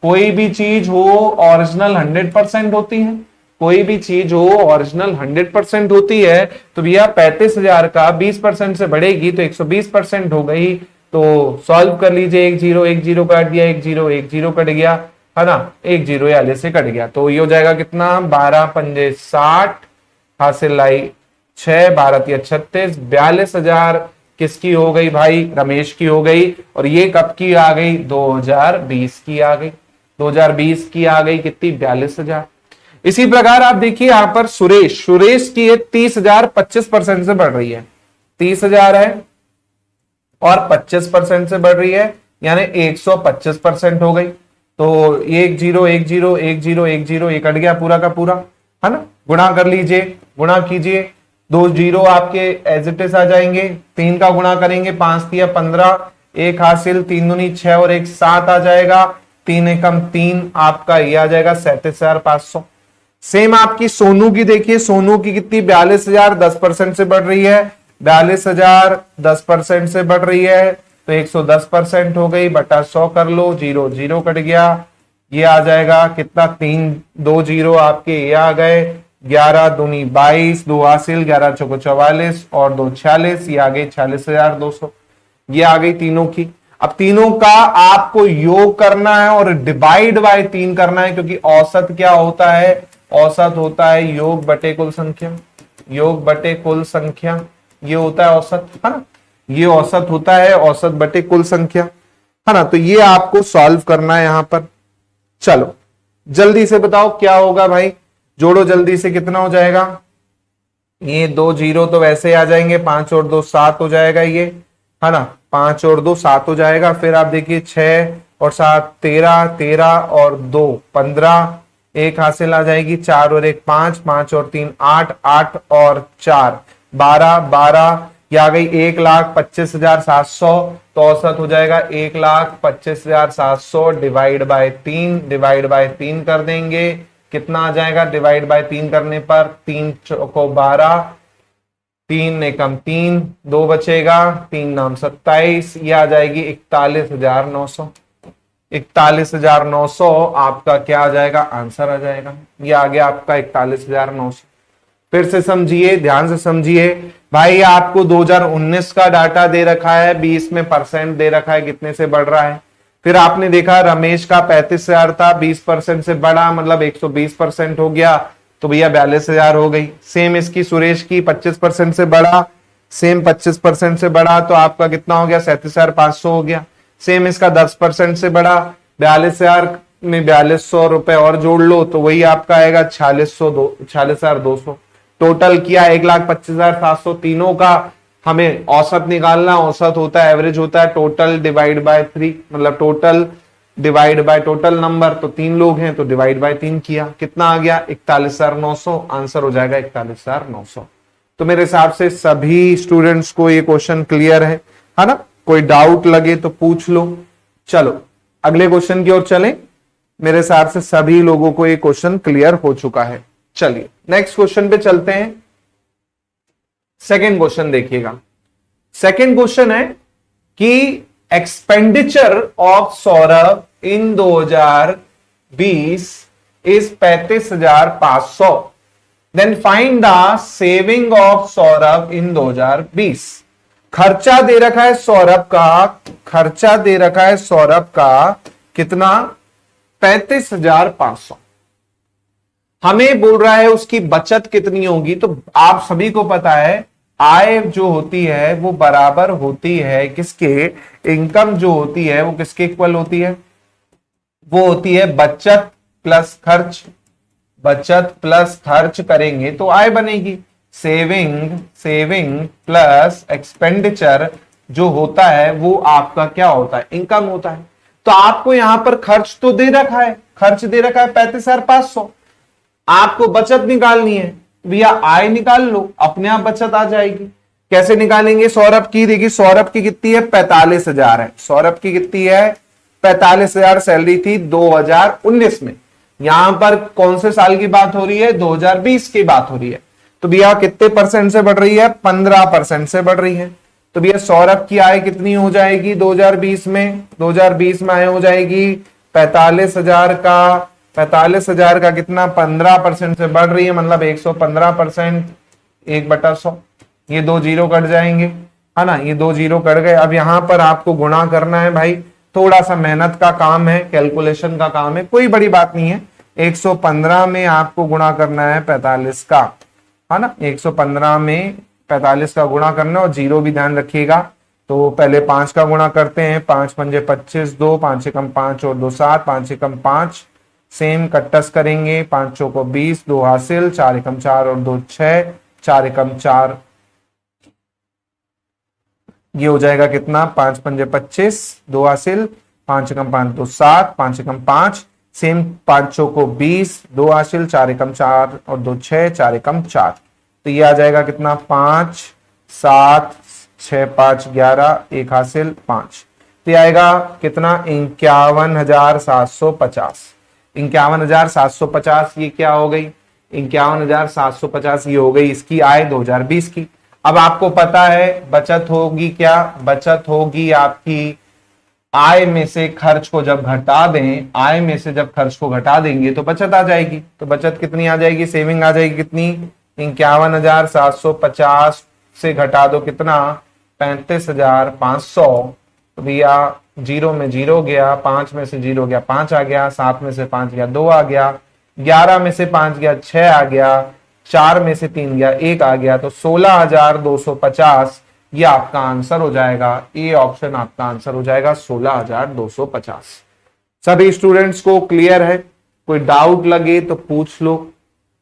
कोई भी चीज हो ओरिजिनल 100% होती है, कोई भी चीज हो ओरिजिनल 100% होती है। तो भैया 35,000 का 20% से बढ़ेगी तो 120% हो गई। तो सॉल्व कर लीजिए, एक जीरो काट दिया, एक जीरो कट गया, है ना, एक जीरो याले से कट गया। तो ये हो जाएगा कितना, 12 पंजे 60, हासिल लाई 6, 12 36, 42,000 किसकी हो गई भाई, रमेश की हो गई। और ये कब की आ गई, 2020 की आ गई, 2020 की आ गई कितनी, 42,000। इसी प्रकार आप देखिए यहां पर सुरेश की 30,000 25% से बढ़ रही है, 30,000 है और 25% से बढ़ रही है, यानी 125% हो गई। तो एक जीरो ये कट गया पूरा का पूरा, है ना। गुणा कर लीजिए, गुणा कीजिए, 2 जीरो आपके एज इट इज आ जाएंगे, 3 का गुणा करेंगे, 5 तिया 15, एक हासिल, 3 दूनी 6 और एक 7 आ जाएगा, 3 एकम 3 आपका ये आ जाएगा 37,500। सेम आपकी सोनू की देखिए, सोनू की कितनी, 42,000 10% से बढ़ रही है, 42,000 10% से बढ़ रही है। तो 110% हो गई, बटा 100 कर लो, जीरो जीरो कट गया, ये आ जाएगा कितना, 2 जीरो आपके ये आ गए, 11 दूनी 22, 2 हासिल, 11 चौको 44 और 2 46, ये आ गई 46,200। ये आ गई तीनों की। अब तीनों का आपको योग करना है और डिवाइड बाय 3 करना है, क्योंकि औसत क्या होता है, औसत होता है योग बटे कुल संख्या, योग बटे कुल संख्या, ये होता है औसत, है ना, ये औसत होता है, औसत बटे कुल संख्या, है ना। तो ये आपको सॉल्व करना है यहां पर। चलो जल्दी से बताओ क्या होगा भाई, जोड़ो जल्दी से, कितना हो जाएगा, ये 2 जीरो तो वैसे ही आ जाएंगे, 5 और 2 7 हो जाएगा ये, है ना, 5 और 2 7 हो जाएगा। फिर आप देखिए 6 और 7 13, 13 और 2 15, एक हासिल आ जाएगी, 4 और 1 5, 5 और 3 8, 8 और 4 12, 12 ये आ गई 1,25,700। तो औसत हो जाएगा 1,25,700 डिवाइड बाय 3 कर देंगे, कितना आ जाएगा डिवाइड बाय 3 करने पर, 3 चौको 12, 3 एकम 3, 2 बचेगा, 3 नाम 27, ये आ जाएगी 41,900। 41,900 आपका क्या आ जाएगा, आंसर आ जाएगा। ये आ गया आपका 41,900। फिर से समझिए, ध्यान से समझिए भाई, आपको 2019 का डाटा दे रखा है, 20 में परसेंट दे रखा है कितने से बढ़ रहा है। फिर आपने देखा रमेश का 35,000 था, 20% से बढ़ा, मतलब 120% हो गया, तो भैया 42,000 हो गई। सेम इसकी सुरेश की 25% से बढ़ा, सेम 25% से बढ़ा, तो आपका कितना हो गया, 37,500 हो गया। सेम इसका 10% से बढ़ा, 42,000 में 4,200 रुपए और जोड़ लो, तो वही आपका आएगा 46,200। टोटल किया 1,25,700। तीनों का हमें औसत निकालना, औसत होता है, एवरेज होता है टोटल डिवाइड बाय 3, मतलब total divide by total number. तो 3 लोग हैं तो डिवाइड बाय 3 किया, कितना आ गया, 41,900। आंसर हो जाएगा 41,900। तो मेरे हिसाब से सभी स्टूडेंट्स को ये क्वेश्चन क्लियर है ना। कोई डाउट लगे तो पूछ लो। चलो अगले क्वेश्चन की ओर चलें। मेरे हिसाब से सभी लोगों को ये क्वेश्चन क्लियर हो चुका है। चलिए नेक्स्ट क्वेश्चन पे चलते हैं। सेकंड क्वेश्चन देखिएगा। सेकंड क्वेश्चन है कि expenditure of Saurabh in 2020 is 35,500, then find the saving of Saurabh in 2020। खर्चा दे रखा है सौरभ का, खर्चा दे रखा है सौरभ का कितना, 35,500। हमें बोल रहा है उसकी बचत कितनी होगी। तो आप सभी को पता है आय जो होती है वो बराबर होती है किसके, इनकम जो होती है वो किसके इक्वल होती है, वो होती है बचत प्लस खर्च। बचत प्लस खर्च करेंगे तो आय बनेगी। सेविंग सेविंग प्लस एक्सपेंडिचर जो होता है वो आपका क्या होता है, इनकम होता है। तो आपको यहां पर खर्च तो दे रखा है, खर्च दे रखा है 35,500। आपको बचत निकालनी है, भैया आय निकाल लो, अपने आप बचत आ जाएगी। कैसे निकालेंगे? सौरभ की देखिए, सौरभ की कितनी है, 45,000 है। सौरभ की कितनी है, 45,000 सैलरी थी 2019 में। यहां पर कौन से साल की बात हो रही है, 2020 की बात हो रही है। तो भैया कितने परसेंट से बढ़ रही है, 15% से बढ़ रही है। तो भैया सौरभ की आय कितनी हो जाएगी 2020 में, 2020 में आय हो जाएगी 45,000 का, 45,000 का कितना, 15% से बढ़ रही है, मतलब 115%, 1/100। ये 2 जीरो कट जाएंगे, है ना, ये 2 जीरो कट गए। अब यहां पर आपको गुणा करना है भाई, थोड़ा सा मेहनत का काम है, कैलकुलेशन का काम है, कोई बड़ी बात नहीं है। 115 में आपको गुणा करना है 45 का, है ना, 115 में 45 का गुणा करना, और जीरो भी ध्यान रखिएगा। तो पहले 5 का गुणा करते हैं, 5 पंजे 25, 2 5 एकम 5 और 2 7, 5 एकम 5, सेम कट्टस करेंगे, 5 चौको 20, 2 हासिल, 4 एकम 4 और 2 6, 4 एकम 4, ये हो जाएगा कितना, 5 पंजे 25, 2 हासिल, 5 एकम 5 2 7, 5 एकम 5, सेम 5 चौको 20, 2 हासिल, 4 एकम 4 और 2 6, 4 एकम 4। तो ये आ जाएगा कितना, 5 7 6 5 11, 1 हासिल 5। तो ये आएगा कितना, 51,750। 51,750 ये क्या हो गई, 51,750 ये हो गई इसकी आय 2020 की। अब आपको पता है बचत होगी क्या, बचत होगी आपकी आय में से खर्च को जब घटा दें, आय में से जब खर्च को घटा देंगे तो बचत आ जाएगी। तो बचत कितनी आ जाएगी, सेविंग आ जाएगी कितनी, 51,750 से घटा दो कितना, 35,500। तो भैया जीरो में जीरो गया, 5 में से जीरो गया 5 आ गया, 7 में से 5 गया 2 आ गया, 11 में से 5 गया 6 आ गया, 4 में से 3 गया 1 आ गया। तो 16,250 ये आपका आंसर हो जाएगा, ए ऑप्शन आपका आंसर हो जाएगा 16,250। सभी स्टूडेंट्स को क्लियर है? कोई डाउट लगे तो पूछ लो,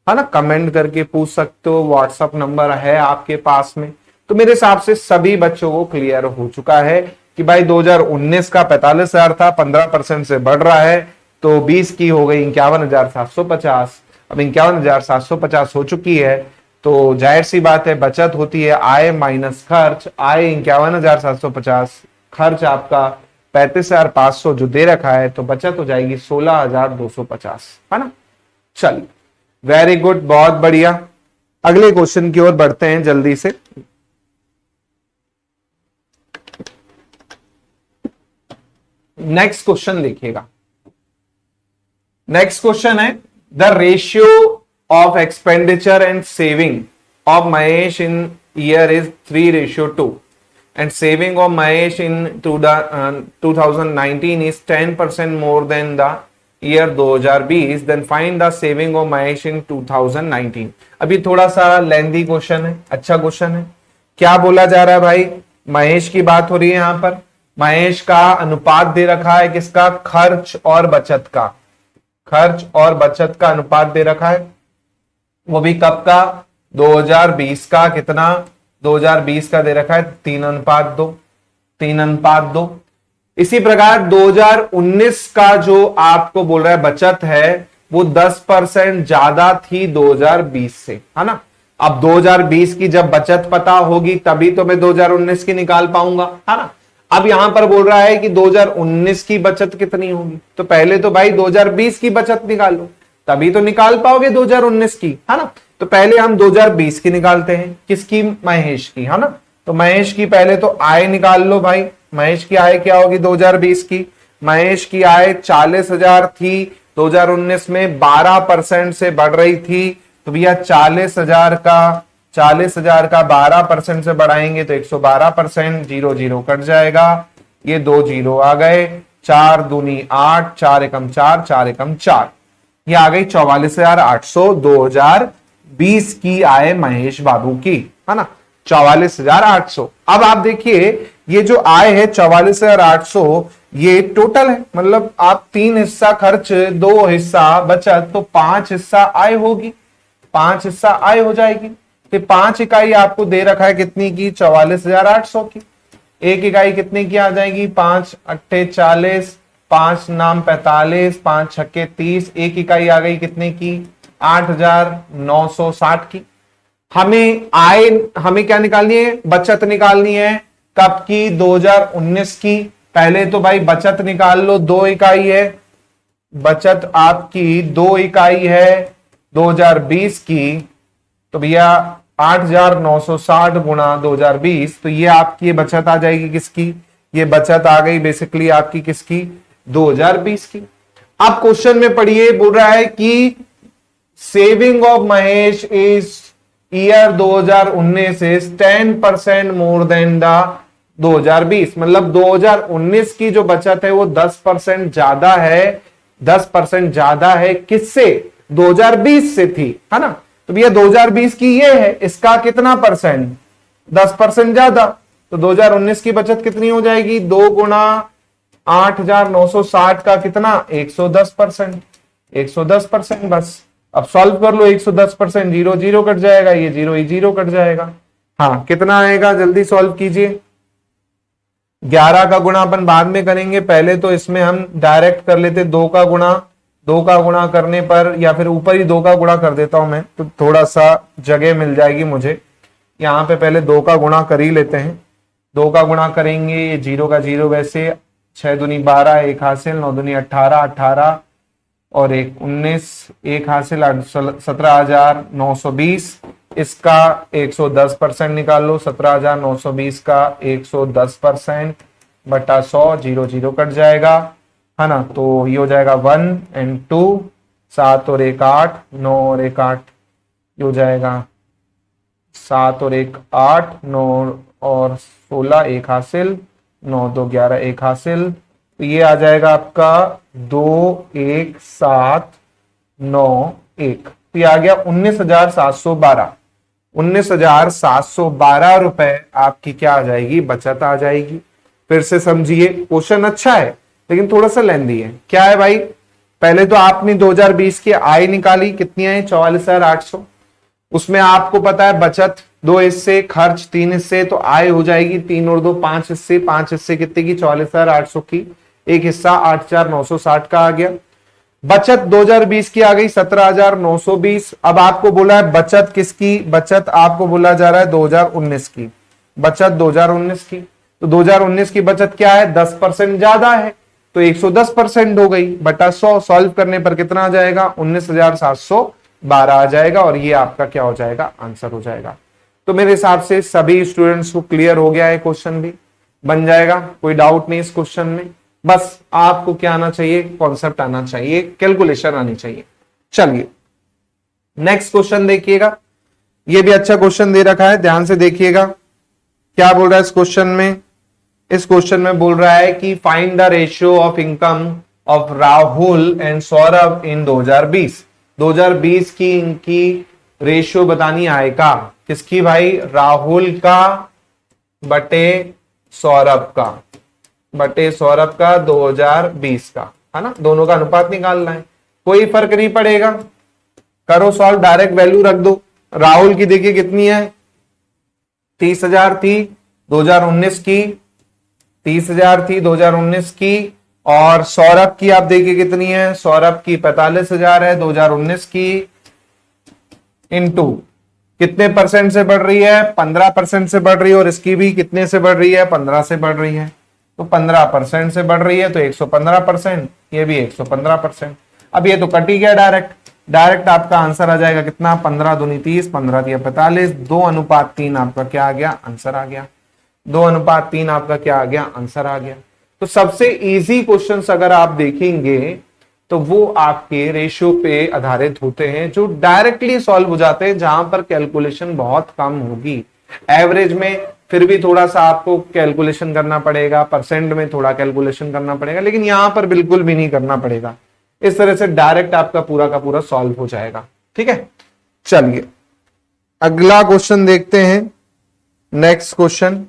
है ना, कमेंट करके पूछ सकते हो, व्हाट्सएप नंबर है आपके पास में। तो मेरे हिसाब से सभी बच्चों को क्लियर हो चुका है कि भाई 2019 का 45,000 था, 15% से बढ़ रहा है, तो 20 की हो गई 51,750। अब 51,750 हो चुकी है, तो जाहिर सी बात है बचत होती है आय माइनस खर्च। आय 51,750, खर्च आपका 35,500 जो दे रखा है, तो बचत हो जाएगी 16,250, है ना। चलिए, वेरी गुड, बहुत बढ़िया। अगले क्वेश्चन की ओर बढ़ते हैं जल्दी से। नेक्स्ट क्वेश्चन देखिएगा। नेक्स्ट क्वेश्चन है, the ratio of expenditure and saving of Mahesh in year is 3:2 and saving of Mahesh in 2019 is 10% more than the year 2020, then find the saving of Mahesh in 2019। अभी थोड़ा सा लेंथी क्वेश्चन है, अच्छा question है। क्या बोला जा रहा है भाई, महेश की बात हो रही है यहां पर। महेश का अनुपात दे रखा है किसका, खर्च और बचत का, खर्च और बचत का अनुपात दे रखा है, वो भी कब का, 2020 का। कितना, 2020 का दे रखा है 3:2, 3:2। इसी प्रकार 2019 का जो आपको बोल रहा है बचत है, वो 10% ज्यादा थी 2020 से, है ना। अब 2020 की जब बचत पता होगी तभी तो मैं 2019 की निकाल पाऊंगा, है ना। अब यहां पर बोल रहा है कि 2019 की बचत कितनी होगी, तो पहले तो भाई 2020 की बचत निकालो, तभी तो निकाल पाओगे 2019 की, है ना। तो पहले हम 2020 की निकालते हैं, किसकी, महेश की, है ना। तो महेश की पहले तो आय निकाल लो भाई। महेश की आय क्या होगी 2020 की, महेश की आय 40,000 थी 2019 में, 12% से बढ़ रही थी। तो भैया 40,000 का 12% से बढ़ाएंगे तो 112%, 0 0 कट जाएगा, ये 2 जीरो आ गए, 4 दूनी 8, 4 एकम 4, 4 एकम 4, ये आ गई 44,800 2020 की आय महेश बाबू की, है ना, 44,800। अब आप देखिए ये जो आय है 44,800, ये टोटल है, मतलब आप 3 हिस्सा खर्च, 2 हिस्सा बचत, तो 5 हिस्सा आय होगी, 5 हिस्सा आय हो जाएगी। तो 5 इकाई आपको दे रखा है कितनी की, 44,800 की। एक इकाई कितने की आ जाएगी, 5 अट्ठे 40, 5 नाम 45, 5 छक्के 30, एक इकाई आ गई कितने की, 8,960 की। हमें क्या निकालनी है, बचत निकालनी है, कब की, 2019 की। पहले तो भाई बचत निकाल लो, 2 इकाई है, बचत आपकी 2 इकाई है 2020 की, तो भैया 8,960 गुणा 2020, तो ये आपकी बचत आ जाएगी किसकी, ये बचत आ गई बेसिकली आपकी किसकी, 2020 की। अब क्वेश्चन में पढ़िए, बोल रहा है कि saving of Mahesh is year 2019 is 10% more than the 2020, मतलब 2019 की जो बचत है वो 10% ज्यादा है, 10% ज्यादा है किससे, 2020 से थी, है ना। तो भैया 2020 की ये है, इसका कितना परसेंट, 10% ज्यादा, तो 2019 की बचत कितनी हो जाएगी, 2 गुणा 8,960 का कितना, 110%, 110%। बस अब सॉल्व कर लो, 110%, 0 0 कट जाएगा, ये 0 ही 0 कट जाएगा। हाँ कितना आएगा, जल्दी सॉल्व कीजिए। 11 का गुणा अपन बाद में करेंगे, पहले तो इसमें हम डायरेक्ट कर लेते 2 का गुणा, 2 का गुणा करने पर, या फिर ऊपर ही 2 का गुणा कर देता हूं मैं, तो थोड़ा सा जगह मिल जाएगी मुझे। यहां पे पहले 2 का गुणा कर ही लेते हैं, 2 का गुणा करेंगे, ये 0 का 0 वैसे, 6 दूनी 12, 1 हासिल, 9 दूनी 18, 18 और 1 19, 1 हासिल, 17,920, इसका 110% निकाल लो, 17,920 का 110% बटा 100, 0 0 कट जाएगा, है ना। तो ये हो जाएगा 1 और 2, 7 और 1 8, 9 और 1 8, ये हो जाएगा 7 और 1 8, 9 और 16, 1 हासिल, 9 2 11, 1 हासिल, तो ये आ जाएगा आपका 2 1 7 9 1, तो ये आ गया 19,712, 19,712 रुपए आपकी क्या आ जाएगी, बचत आ जाएगी। फिर से समझिए, क्वेश्चन अच्छा है लेकिन थोड़ा सा लेंदी है। क्या है भाई, पहले तो आपने 2020 की आय निकाली, कितनी आई, 44,800, उसमें आपको पता है बचत 2 हिस्से, खर्च 3 हिस्से, तो आय हो जाएगी 3 और 2 5 हिस्से, 5 हिस्से कितने की, 44,800 की, एक हिस्सा 8,960 का आ गया। बचत 2020 की आ गई 17,920। अब आपको बोला है बचत किसकी, बचत आपको बोला जा रहा है 2019 की, बचत 2019 की, तो 2019 की बचत क्या है, 10% ज्यादा है, तो 110% हो गई बटा 100, सॉल्व करने पर कितना आ जाएगा, 19,712 आ जाएगा, और ये आपका क्या हो जाएगा, आंसर हो जाएगा। तो मेरे हिसाब से सभी स्टूडेंट्स को क्लियर हो गया है, क्वेश्चन भी बन जाएगा, कोई डाउट नहीं इस क्वेश्चन में। बस आपको क्या आना चाहिए, कॉन्सेप्ट आना चाहिए, कैलकुलेशन आनी चाहिए। चलिए नेक्स्ट क्वेश्चन देखिएगा, ये भी अच्छा क्वेश्चन दे रखा है, ध्यान से देखिएगा क्या बोल रहा है इस क्वेश्चन में। इस क्वेश्चन में बोल रहा है कि find the ratio of income of Rahul and Saurabh in 2020, 2020 की इनकी रेशियो बतानी आए का, किसकी भाई, राहुल का बटे सौरभ का, बटे सौरभ का 2020 का, है ना, दोनों का अनुपात निकालना है, कोई फर्क नहीं पड़ेगा, करो सॉल्व, डायरेक्ट वैल्यू रख दो। राहुल की देखिए कितनी है, 30,000 थी 2019 की, 30,000 थी 2019 की, और सौरभ की आप देखिए कितनी है, सौरभ की 45,000 है 2019 की, इनटू कितने परसेंट से बढ़ रही है, 15% से बढ़ रही है, और इसकी भी कितने से बढ़ रही है, 15 से बढ़ रही है, तो 15% से बढ़ रही है, तो 115%, ये भी 115%। अब ये तो कट ही गया, डायरेक्ट आपका आंसर आ जाएगा कितना, 15 दूनी 30, 15 दिया 45, 2:3 आपका क्या आ गया, आंसर आ गया, 2:3 आपका क्या आ गया, आंसर आ गया। तो सबसे इजी क्वेश्चंस अगर आप देखेंगे तो वो आपके रेशियो पे आधारित होते हैं, जो डायरेक्टली सॉल्व हो जाते हैं, जहां पर कैलकुलेशन बहुत कम होगी। एवरेज में फिर भी थोड़ा सा आपको कैलकुलेशन करना पड़ेगा, परसेंट में थोड़ा कैलकुलेशन करना पड़ेगा, लेकिन यहां पर बिल्कुल भी नहीं करना पड़ेगा। इस तरह से डायरेक्ट आपका पूरा का पूरा सॉल्व हो जाएगा। ठीक है, चलिए अगला क्वेश्चन देखते हैं। नेक्स्ट क्वेश्चन,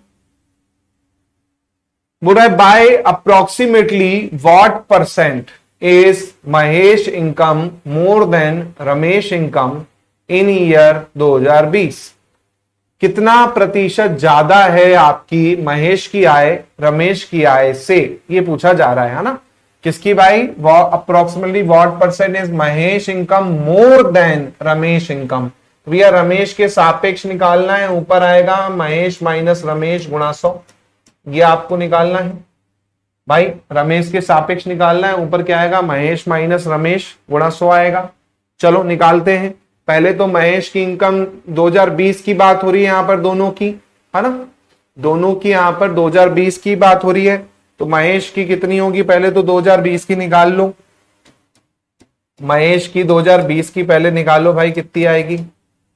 बोल रहा है by approximately what percent is Mahesh income more than Ramesh income in year 2020। कितना प्रतिशत ज्यादा है आपकी महेश की आय रमेश की आय से, ये पूछा जा रहा है ना। किसकी भाई? Approximately what percent is Mahesh income more than Ramesh income. तो भैया रमेश के सापेक्ष निकालना है, ऊपर आएगा महेश माइनस रमेश गुणा 100, ये आपको निकालना है भाई। रमेश के सापेक्ष निकालना है, ऊपर क्या आएगा? महेश माइनस रमेश गुणा 100 आएगा। चलो निकालते हैं। पहले तो महेश की इनकम 2020 की बात हो रही है यहां पर, दोनों की, है ना, दोनों की यहां पर 2020 की बात हो रही है। तो महेश की कितनी होगी? पहले तो 2020 की निकाल लो। महेश की 2020 की पहले निकालो भाई, कितनी आएगी?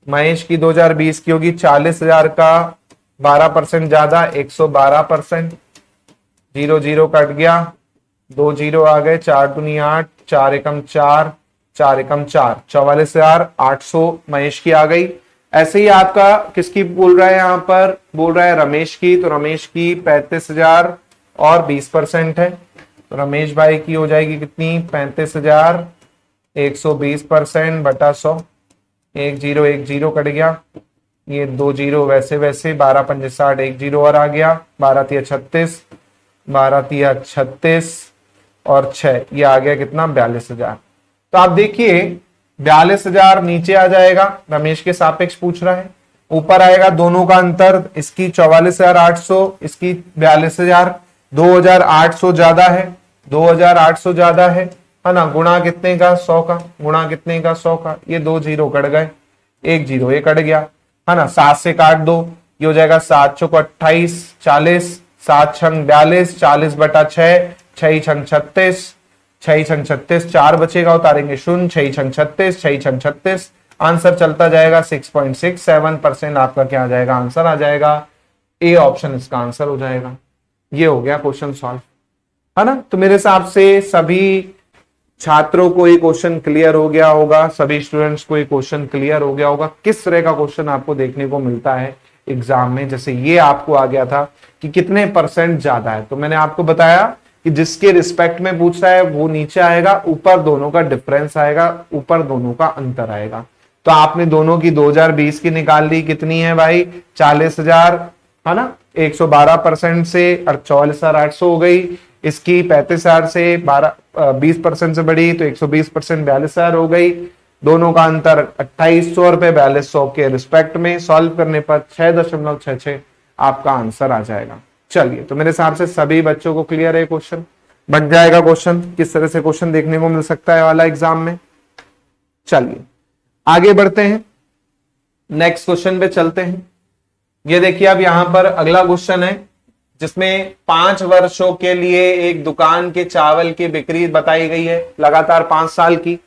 महेश की 2020 की होगी 40,000 का 12% ज्यादा 112%। 0 0 कट गया, 2 0 आ गए, 4 दूनी 8, 4 एकम 4, 4 एकम 4, 44,800 महेश की आ गई। ऐसे ही आपका किसकी बोल रहा है यहाँ पर? बोल रहा है रमेश की। तो रमेश की 35,000 और 20% है, तो रमेश भाई की हो जाएगी कितनी? 35,000 120% बटा 100। 1 0 1 0 कट गया, ये 2 0 वैसे वैसे, 12 5 60, 1 0 और आ गया, 12 3 36, 12 3 36 और 6, ये आ गया कितना? 42,000। तो आप देखिए 42,000 नीचे आ जाएगा, रमेश के सापेक्ष पूछ रहा है। ऊपर आएगा दोनों का अंतर, इसकी 44,800, इसकी 42,000, 2,800 ज्यादा है, 2,800 ज्यादा है ना। गुणा कितने का? 100 का। गुणा कितने का? 100 का। ये 2 0 कट गए, 1 0 ये कट गया, है ना। 7 से काट दो, ये हो जाएगा 7 चौक 28, 40, 7 छंग 42, 40 बटा 6, 6 छंग 36, 6 छंग 36, 4 बचेगा, उतारेंगे 0, 6 छंग 36, 6 छंग 36, आंसर चलता जाएगा 6.67% आपका क्या आ जाएगा? आंसर आ जाएगा। ए ऑप्शन इसका आंसर हो जाएगा। ये हो गया क्वेश्चन सॉल्व, है ना। तो मेरे हिसाब से सभी छात्रों को ये क्वेश्चन क्लियर हो गया होगा, सभी स्टूडेंट्स को ये क्वेश्चन क्लियर हो गया होगा। किस तरह का क्वेश्चन आपको देखने को मिलता है एग्जाम में, जैसे ये आपको आ गया था कि कितने परसेंट ज्यादा है। तो मैंने आपको बताया कि जिसके रिस्पेक्ट में पूछ रहा है वो नीचे आएगा, ऊपर दोनों का डिफरेंस आएगा, ऊपर दोनों का अंतर आएगा। तो आपने दोनों की 2020 की निकाल ली, कितनी है भाई? 40,000, है ना, 112% से 44,800 हो गई। इसकी 35,000 से 20% से बढ़ी तो 120%, 42,000 हो गई। दोनों का अंतर 2,800 रुपए 4,200 के रिस्पेक्ट में। सॉल्व करने पर 6.66 आपका आंसर आ जाएगा। चलिए, तो मेरे हिसाब से सभी बच्चों को क्लियर है क्वेश्चन, बन जाएगा क्वेश्चन किस तरह से क्वेश्चन देखने को मिल सकता है वाला एग्जाम में। चलिए आगे बढ़ते हैं, नेक्स्ट क्वेश्चन पे चलते हैं। ये देखिए अब यहां पर अगला क्वेश्चन है जिसमें 5 वर्षों के लिए एक दुकान के चावल की बिक्री बताई गई है, लगातार 5 साल की।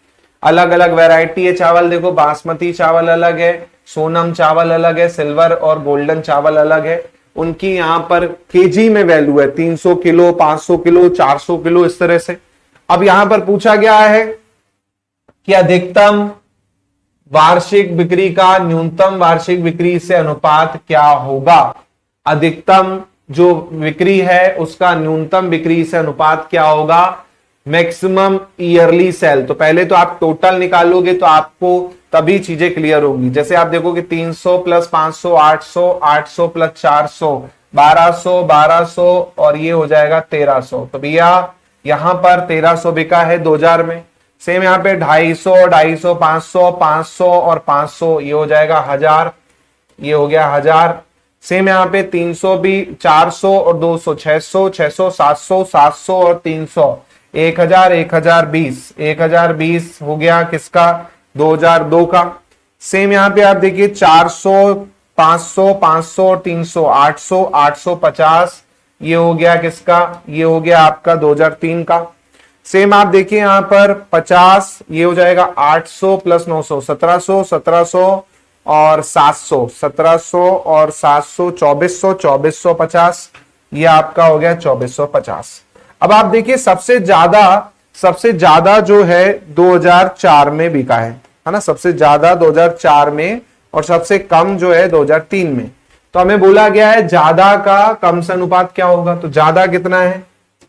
अलग अलग वैरायटी है चावल, देखो बासमती चावल अलग है, सोनम चावल अलग है, सिल्वर और गोल्डन चावल अलग है। उनकी यहां पर केजी में वैल्यू है, 300 किलो, 500 किलो, 400 किलो, इस तरह से। अब यहां पर पूछा गया है कि अधिकतम वार्षिक बिक्री का न्यूनतम वार्षिक बिक्री से अनुपात क्या होगा। अधिकतम जो बिक्री है उसका न्यूनतम बिक्री से अनुपात क्या होगा। मैक्सिमम ईयरली सेल, तो पहले तो आप टोटल निकालोगे तो आपको तभी चीजें क्लियर होगी। जैसे आप देखोगे 300 प्लस 500 800, 800 प्लस 400 1200, 1200 और ये हो जाएगा 1300। तो भैया यहां पर 1300 बिका है 2000 में। सेम यहाँ पे 250, 250, 500, 500 और 500, ये हो जाएगा 1000, ये हो गया 1000। सेम यहाँ पे 300 भी, 400 और 200, 600, 600, 700, 700 और 300, 1000, 1020, 1020 हो गया किसका, 2002 का। सेम यहाँ पे आप देखिए 400, 500, 500 और 300, 800, 850, ये हो गया किसका, ये हो गया आपका 2003 का। सेम आप देखिए यहां पर 50, ये हो जाएगा 800 प्लस 900, 1700, 1700 और 700, 1700 और 700, 2400, 2450, ये आपका हो गया 2450। अब आप देखिए सबसे ज्यादा जो है 2004 में बिका है ना, सबसे ज्यादा 2004 में और सबसे कम जो है 2003 में। तो हमें बोला गया है ज्यादा का कम से अनुपात क्या होगा, तो ज्यादा कितना है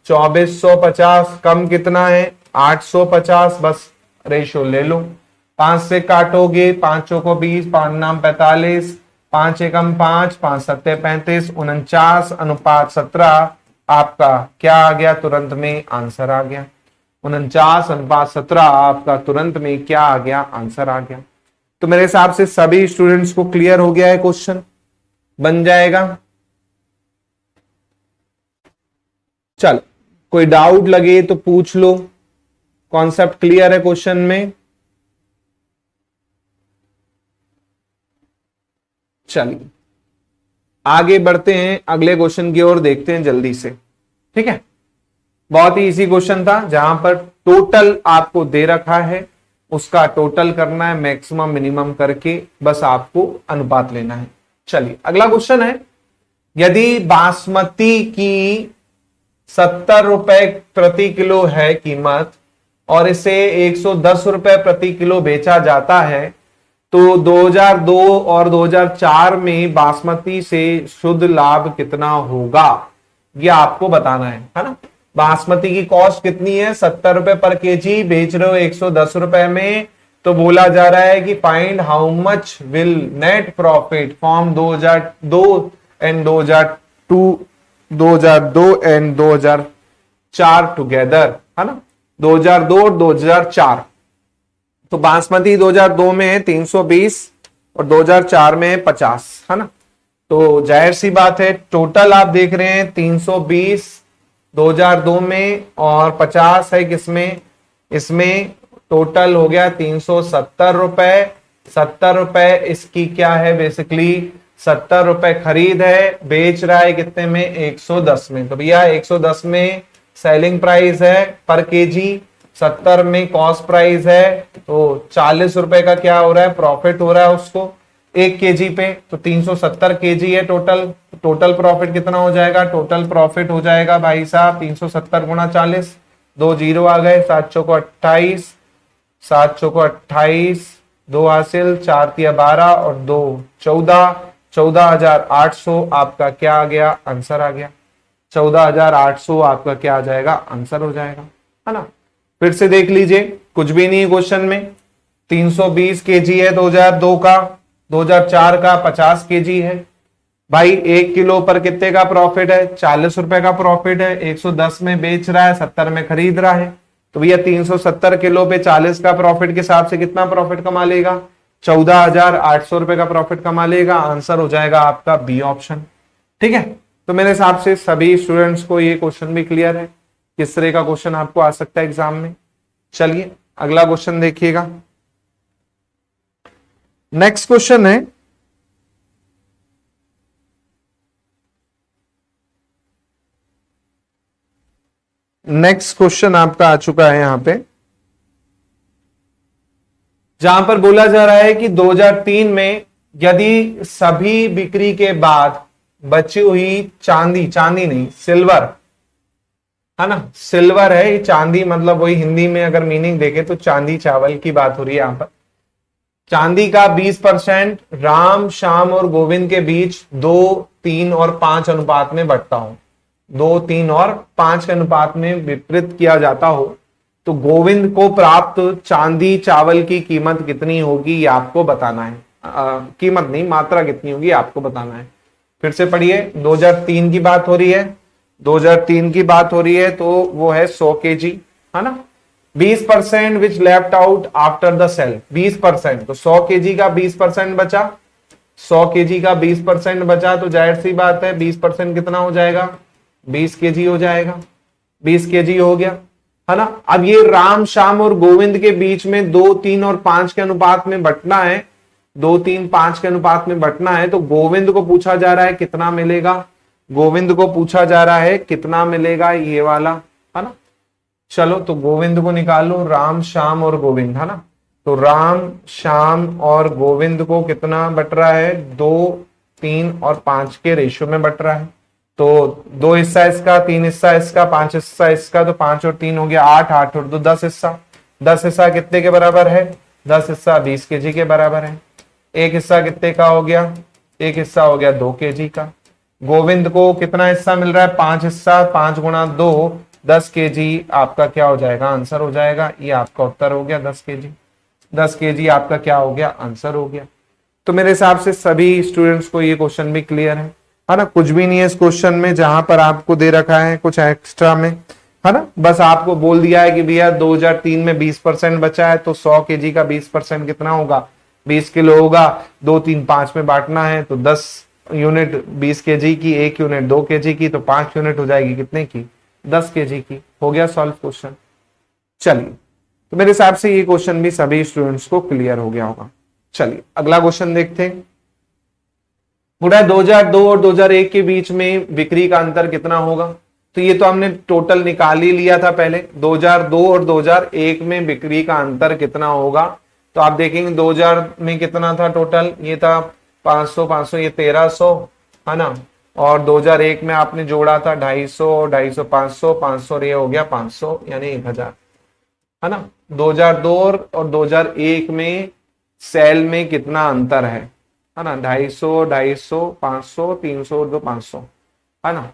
2450, कम कितना है 850, बस रेशियो ले लो। 5 से काटोगे, 5 चौको 20, 5 नाम 45, 5 एकम 5, 5 सत्ते 35, 49 अनुपात 17 आपका क्या आ गया, तुरंत में आंसर आ गया। 49 अनुपात 17 आपका तुरंत में क्या आ गया, आंसर आ गया। तो मेरे हिसाब से सभी स्टूडेंट्स को क्लियर हो गया है, क्वेश्चन बन जाएगा। चल कोई डाउट लगे तो पूछ लो, कॉन्सेप्ट क्लियर है क्वेश्चन में। चलिए आगे बढ़ते हैं, अगले क्वेश्चन की ओर देखते हैं जल्दी से। ठीक है, बहुत ही इजी क्वेश्चन था, जहां पर टोटल आपको दे रखा है, उसका टोटल करना है मैक्सिमम मिनिमम करके, बस आपको अनुपात लेना है। चलिए अगला क्वेश्चन है, यदि बासमती की 70 रुपए प्रति किलो है कीमत और इसे 110 रुपए प्रति किलो बेचा जाता है, तो 2002 और 2004 में बासमती से शुद्ध लाभ कितना होगा, ये आपको बताना है ना। बासमती की कॉस्ट कितनी है, 70 रुपए पर केजी, बेच रहे हो 110 रुपए में, तो बोला जा रहा है कि find how much will net profit from 2002 and 2004 together, है ना, 2002 और 2004। तो बासमती 2002 में है 320 और 2004 में है 50, है ना। तो जाहिर सी बात है टोटल आप देख रहे हैं 320 2002 में और 50 है किसमें, इसमें टोटल हो गया 370 रुपए। 70 रुपए इसकी क्या है, बेसिकली 70 रुपए खरीद है, बेच रहा है कितने में, 110 में। तो भैया 110 में सेलिंग प्राइस है पर केजी, 70 में कॉस्ट प्राइस है, तो 40 रुपए का क्या हो रहा है, प्रॉफिट हो रहा है उसको 1 केजी पे। तो 370 केजी है टोटल, टोटल प्रॉफिट कितना हो जाएगा, टोटल प्रॉफिट हो जाएगा भाई साहब 370 गुणा 40, 2 जीरो आ गए, 7 चौको 28, 7 चौको 28, 2 हासिल, 4 तिया 12 और 2 14, 14,800 आपका क्या आ गया, आंसर आ गया। 14,800 आपका क्या आ जाएगा, आंसर हो जाएगा, है ना। फिर से देख लीजिए, कुछ भी नहीं क्वेश्चन में, 320 केजी है 2002 का, 2004 का 50 केजी है भाई। 1 किलो पर कितने का प्रॉफिट है, 40 रुपए का प्रॉफिट है, 110 में बेच रहा है, 70 में खरीद रहा है। तो भैया 370 किलो पे 40 का प्रॉफिट के हिसाब से कितना प्रॉफिट कमा लेगा, 14,800 रुपए का प्रॉफिट कमा लेगा। आंसर हो जाएगा आपका बी ऑप्शन। ठीक है, तो मेरे हिसाब से सभी स्टूडेंट्स को ये क्वेश्चन भी क्लियर है, किस तरह का क्वेश्चन आपको आ सकता है एग्जाम में। चलिए अगला क्वेश्चन देखिएगा। नेक्स्ट क्वेश्चन है, नेक्स्ट क्वेश्चन आपका आ चुका है यहां पे, जहां पर बोला जा रहा है कि 2003 में यदि सभी बिक्री के बाद बची हुई चांदी, चांदी नहीं सिल्वर, है ना, सिल्वर है ये, चांदी मतलब वही हिंदी में अगर मीनिंग देखें तो चांदी चावल की बात हो रही है यहां पर। चांदी का 20% राम श्याम और गोविंद के बीच 2, 3 और 5 अनुपात में बंटता हो, 2, 3 और 5 के अनुपात में वितरित किया जाता हो, तो गोविंद को प्राप्त चांदी चावल की कीमत कितनी होगी ये आपको बताना है। कीमत नहीं, मात्रा कितनी होगी आपको बताना है। फिर से पढ़िए, 2003 की बात हो रही है, 2003 की बात हो रही है, तो वो है 100 केजी, है ना। 20% which left out after the sale, 20%, तो 100 केजी का 20% बचा, 100 केजी का 20% बचा, तो जाहिर सी बात है 20% कितना हो जाएगा, 20 केजी हो जाएगा, 20 केजी हो गया, है ना। अब ये राम श्याम और गोविंद के बीच में 2, 3 और 5 के अनुपात में बंटना है, 2, 3, 5 के अनुपात में बंटना है, तो गोविंद को पूछा जा रहा है कितना मिलेगा, गोविंद को पूछा जा रहा है कितना मिलेगा, ये वाला, है ना। चलो तो गोविंद को निकालो, राम श्याम और गोविंद, है ना। तो राम श्याम और गोविंद को कितना बट रहा है, 2, 3 और 5 के रेशियो में बट रहा है। तो 2 हिस्सा इसका, 3 हिस्सा इसका, 5 हिस्सा इसका, तो 5 और 3 हो गया 8, 8 और 2 10 हिस्सा। 10 हिस्सा कितने के बराबर है, 10 हिस्सा 20 केजी के बराबर है। 1 हिस्सा कितने का हो गया, एक हिस्सा हो गया 2 केजी का। गोविंद को कितना हिस्सा मिल रहा है? 5 हिस्सा, 5 गुणा 2 10 केजी आपका क्या हो जाएगा? आंसर हो जाएगा। ये आपका उत्तर हो गया 10 केजी। 10 केजी आपका क्या हो गया? आंसर हो गया। तो मेरे हिसाब से सभी स्टूडेंट्स को ये क्वेश्चन भी क्लियर है ना? कुछ भी नहीं है इस क्वेश्चन में जहां पर आपको दे रखा है कुछ एक्स्ट्रा में, है ना? बस आपको बोल दिया है कि भैया 2003 में 20% बचा है, तो 100 केजी का 20% कितना होगा? 20 किलो होगा। 2 3 5 में बांटना है तो 10 यूनिट 20 केजी की, 1 यूनिट 2 केजी की, तो 5 यूनिट हो जाएगी कितने की? 10 केजी की। हो गया सॉल्व क्वेश्चन। चलिए, तो मेरे हिसाब से ये क्वेश्चन भी सभी स्टूडेंट्स को क्लियर हो गया होगा। चलिए अगला क्वेश्चन देखते हैं। बोला 2002 और 2001 के बीच में बिक्री का अंतर कितना होगा? तो ये तो हमने टोटल निकाल ही लिया था पहले। 2002 और 2001 में बिक्री का अंतर कितना होगा? तो आप देखेंगे 2000 में कितना था टोटल? ये था 500 500, ये 1300, है ना? और 2001 में आपने जोड़ा था 250, 250 500, 500 ये हो गया 500 यानी 1000, है ना? 2002 और 2001 में सेल में कितना अंतर है ना? 250, 250, 500, 300 और 500, है ना?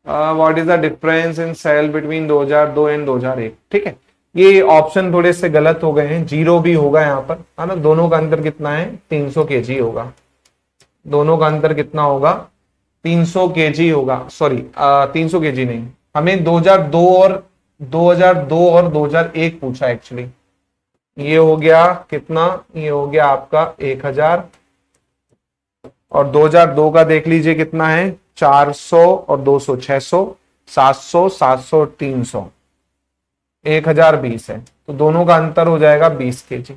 What is the difference in sale between 2002 and 2001? ठीक है, ये ऑप्शन थोड़े से गलत हो गए हैं, जीरो भी होगा यहाँ पर, है ना? दोनों का अंतर कितना है? 300 केजी होगा। दोनों का अंतर कितना होगा? 300 केजी होगा। सॉरी 300 केजी नहीं, हमें 2002 और 2001 पूछा एक्चुअली। ये हो गया कितना? ये हो गया आपका 1000, और 2002 का देख लीजिए कितना है? 400 और 200 600, 700 700 300, 1020 है। तो दोनों का अंतर हो जाएगा 20 केजी।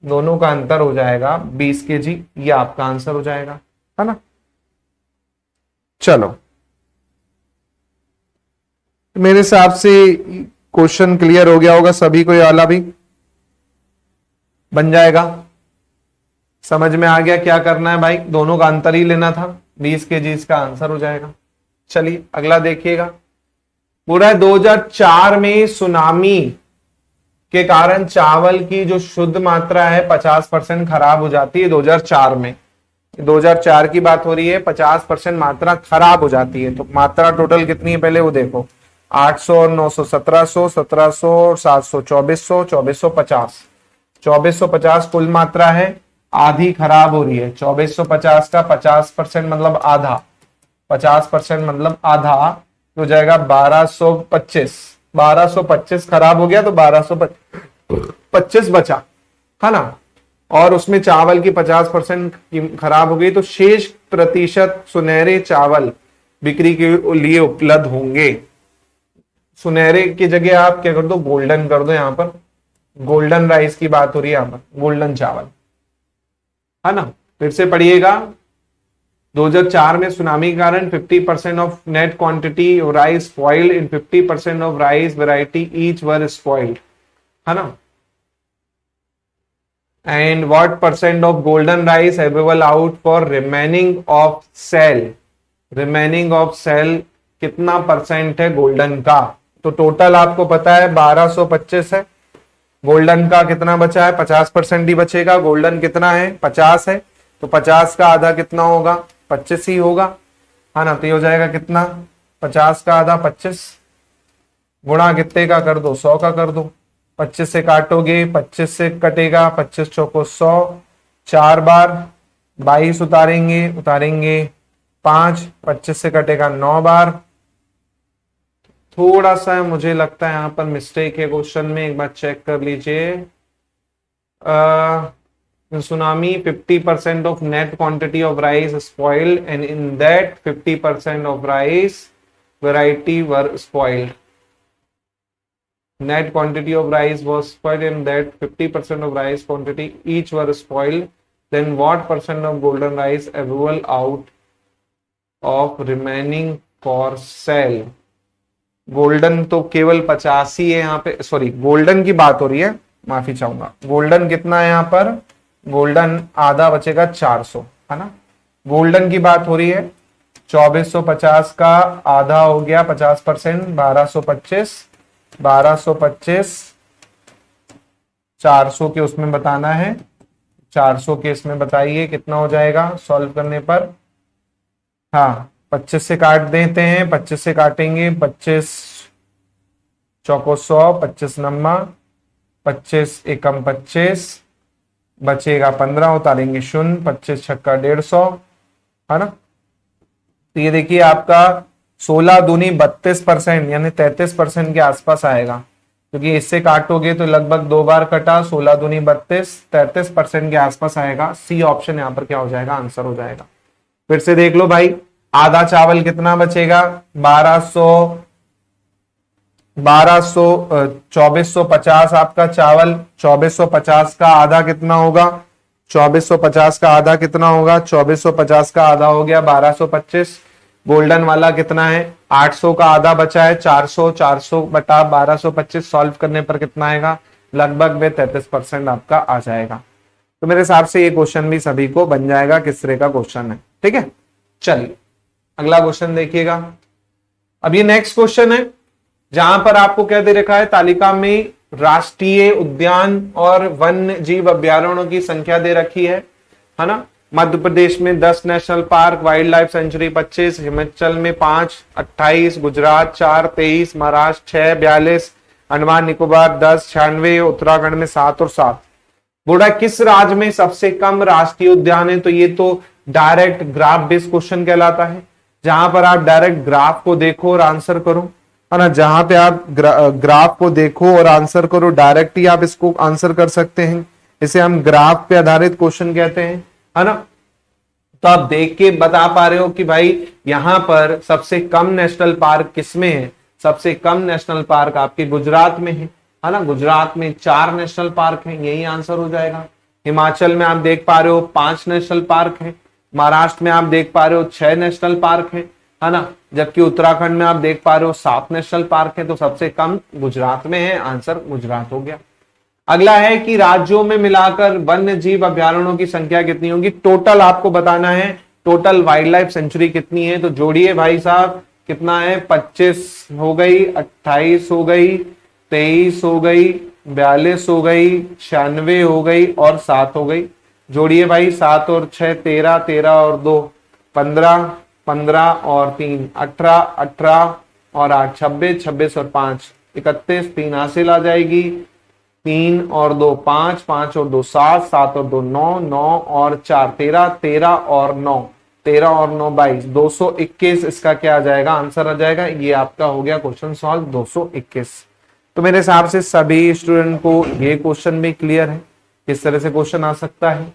दोनों का अंतर हो जाएगा 20 केजी। ये आपका आंसर हो जाएगा, है ना? चलो, मेरे हिसाब से क्वेश्चन क्लियर हो गया होगा सभी को। ये वाला भी बन जाएगा। समझ में आ गया क्या करना है भाई? दोनों का अंतर ही लेना था। 20 केजी इसका आंसर हो जाएगा। चलिए अगला देखिएगा। पूरा 2004 में सुनामी के कारण चावल की जो शुद्ध मात्रा है 50% खराब हो जाती है 2004 में। 2004 की बात हो रही है। 50% मात्रा खराब हो जाती है। तो मात्रा टोटल कितनी है पहले वो देखो। 800 और 900 1700, 1700 और 700 2400, 2450, 2450 कुल मात्रा है। आधी खराब हो रही है। 2450 का 50% मतलब आधा, 50% मतलब आधा हो जाएगा 1225। 1225 खराब हो गया तो 1225 बचा, है ना? और उसमें चावल की 50% खराब हो गई, तो शेष प्रतिशत सुनहरे चावल बिक्री के लिए उपलब्ध होंगे। सुनहरे की जगह आप क्या कर दो? गोल्डन कर दो। यहां पर गोल्डन राइस की बात हो रही है, यहां पर गोल्डन चावल, है ना? फिर से पढ़िएगा। 2004 में सुनामी के कारण 50% of net quantity of rice spoiled in 50% of rice variety each were spoiled, है ना? And what percent of golden rice available out for remaining of sale? Remaining of sale कितना परसेंट है गोल्डन का? तो total आपको पता है 1225 है। गोल्डन का कितना बचा है? 50% ही बचेगा। गोल्डन कितना है? 50 है। तो 50 का आधा कितना होगा? 25 ही होगा, है ना? तो ये हो जाएगा कितना? 50 का आधा 25 गुणा कितने का कर दो? 100 का कर दो। 25 से काटोगे, 25 से कटेगा, 25 चौको 100, 4 बार 22 उतारेंगे 5, 25 से कटेगा 9 बार। थोड़ा सा मुझे लगता है यहां पर मिस्टेक है क्वेश्चन में, एक बार चेक कर लीजिए। Tsunami 50% of net quantity of rice spoiled, and in that 50% of rice variety were spoiled. Net quantity of rice was spoiled, and that 50% of rice quantity each were spoiled. Then what percent of golden rice available out of remaining for sale? Golden तो केवल 50 ही है यहाँ पे। Sorry, golden की बात हो रही है, माफी चाहूंगा। गोल्डन कितना है यहाँ पर? गोल्डन आधा बचेगा 400, है ना? गोल्डन की बात हो रही है। 2450 का आधा हो गया 50%, 1225, 1225 400 के उसमें बताना है, 400 के इसमें बताइए कितना हो जाएगा सॉल्व करने पर। हाँ 25 से काट देते हैं, 25 से काटेंगे, 25 चौको 100, 25 नम्मा 25 एकम 25, बचेगा 15, उतारेंगे शून्य, 25 छक्का 150, है ना। तो ये देखिए आपका 16 दूनी 32% यानी 33% के आसपास आएगा, क्योंकि इससे काटोगे तो लगभग 2 बार कटा, 16 दूनी 32, 33% के आसपास आएगा। सी ऑप्शन यहाँ पर क्या हो जाएगा, आंसर हो जाएगा। फिर से देख लो भाई, आधा चावल कितना बचेगा, 2450 आपका चावल, 2450 का आधा कितना होगा, 2450 का आधा कितना होगा, 2450 का आधा हो गया 1225। गोल्डन वाला कितना है, 800 का आधा बचा है 400, 400 बटा 1225 सॉल्व करने पर कितना आएगा, लगभग में 33% आपका आ जाएगा। तो मेरे हिसाब से ये क्वेश्चन भी सभी को बन जाएगा, किस तरह का क्वेश्चन है, ठीक है। चलिए अगला क्वेश्चन देखिएगा। अब ये नेक्स्ट क्वेश्चन है जहां पर आपको क्या दे रखा है, तालिका में राष्ट्रीय उद्यान और वन्य जीव अभ्यारण्यों की संख्या दे रखी है ना। मध्य प्रदेश में 10 national park, wild life sanctuary 25, Himachal में 5, 28, गुजरात 4, 23, महाराष्ट्र 6, 42, अंडमान निकोबार 10, 96, उत्तराखंड में 7 और 7। बोला किस राज्य में सबसे कम राष्ट्रीय उद्यान है, तो ये तो डायरेक्ट ग्राफ बेस्ड क्वेश्चन कहलाता है, जहां पर आप डायरेक्ट ग्राफ को देखो और आंसर करो, है ना। जहां पे आप ग्राफ को देखो और आंसर करो, डायरेक्ट ही आप इसको आंसर कर सकते हैं। इसे हम ग्राफ पे आधारित क्वेश्चन कहते हैं, है ना। तो आप देख के बता पा रहे हो कि भाई यहां पर सबसे कम नेशनल पार्क किसमें है, सबसे कम नेशनल पार्क आपके गुजरात में है ना। गुजरात में 4 नेशनल पार्क हैं, यही आंसर हो जाएगा। हिमाचल में आप देख पा रहे हो 5 नेशनल पार्क है, महाराष्ट्र में आप देख पा रहे हो 6 नेशनल पार्क है ना, जबकि उत्तराखंड में आप देख पा रहे हो 7 नेशनल पार्क है। तो सबसे कम गुजरात में है, आंसर गुजरात हो गया। अगला है कि राज्यों में मिलाकर वन्य जीव अभ्यारण्यों की संख्या कितनी होगी, टोटल आपको बताना है, टोटल वाइल्ड लाइफ सेंचुरी कितनी है। तो जोड़िए भाई साहब, कितना है, 25 हो गई, 28 हो गई, 23 हो गई, 42 हो गई, 96 हो गई और 7 हो गई। जोड़िए भाई, 7 और 6 13, 13 और 2 15, 15 और 3 18, 18 और 8 26, 26 और 5 31, 3 हासिल आ जाएगी, 3 और 2 5, 5 और 2 7, 7 और 2 9, 9 और 4 13, 13 और 9 13 और 9 22, 221 इसका क्या आ जाएगा, आंसर आ जाएगा। ये आपका हो गया क्वेश्चन सॉल्व 221। तो मेरे हिसाब से सभी स्टूडेंट को ये क्वेश्चन भी क्लियर है, किस तरह से क्वेश्चन आ सकता है।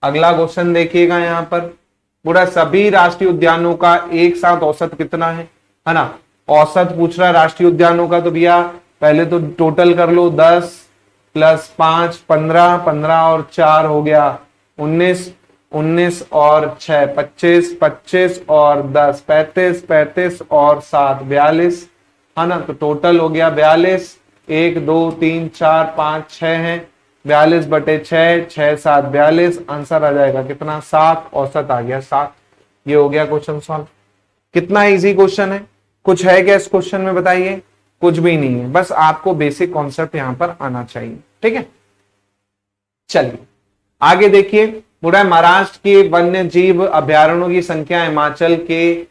अगला क्वेश्चन देखिएगा, यहाँ पर पूरा सभी राष्ट्रीय उद्यानों का एक साथ औसत कितना है ना। औसत पूछ रहा है राष्ट्रीय उद्यानों का, तो भैया पहले तो टोटल कर लो, 10 + 5 15, 15 और 4 हो गया 19, 19 और 6 25, 25 और 10 35, 35 और 7 42, है ना। तो टोटल हो गया 42, 1 2 3 4 5 6 है, 42 बटे 6, 6 7 42, आंसर आ जाएगा कितना, 7, औसत आ गया 7। ये हो गया क्वेश्चन सॉल्व। कितना इजी क्वेश्चन है, कुछ है क्या इस क्वेश्चन में बताइए, कुछ भी नहीं है, बस आपको बेसिक कॉन्सेप्ट यहां पर आना चाहिए, ठीक है। चलिए आगे देखिए, पूरा महाराष्ट्र के वन्य जीव अभ्यारण्यों की संख्या हिमाचल के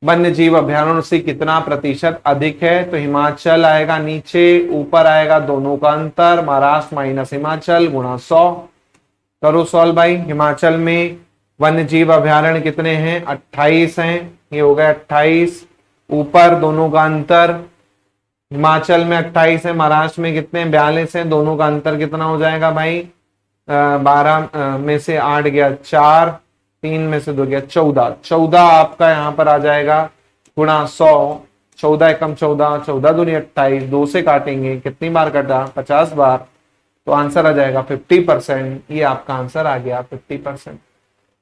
वन्य जीव अभ्यारण्यों से कितना प्रतिशत अधिक है। तो हिमाचल आएगा नीचे, ऊपर आएगा दोनों का अंतर, महाराष्ट्र माइनस हिमाचल गुणा 100। करो सॉल्व भाई। हिमाचल में वन्य जीव अभ्यारण्य कितने हैं, 28 हैं, ये हो गया 28, ऊपर दोनों का अंतर, हिमाचल में 28 है, महाराष्ट्र में कितने 42 है, दोनों का अंतर कितना हो जाएगा भाई, 12 में से 8 गया 4, 3 में से 2 गया 14, 14 आपका यहाँ पर आ जाएगा गुणा 100, 14 एकम 14, 14 दूनी 28, 2 से काटेंगे, कितनी बार कटा, 50 बार, तो आंसर आ जाएगा 50%। ये आपका आंसर आ गया 50%।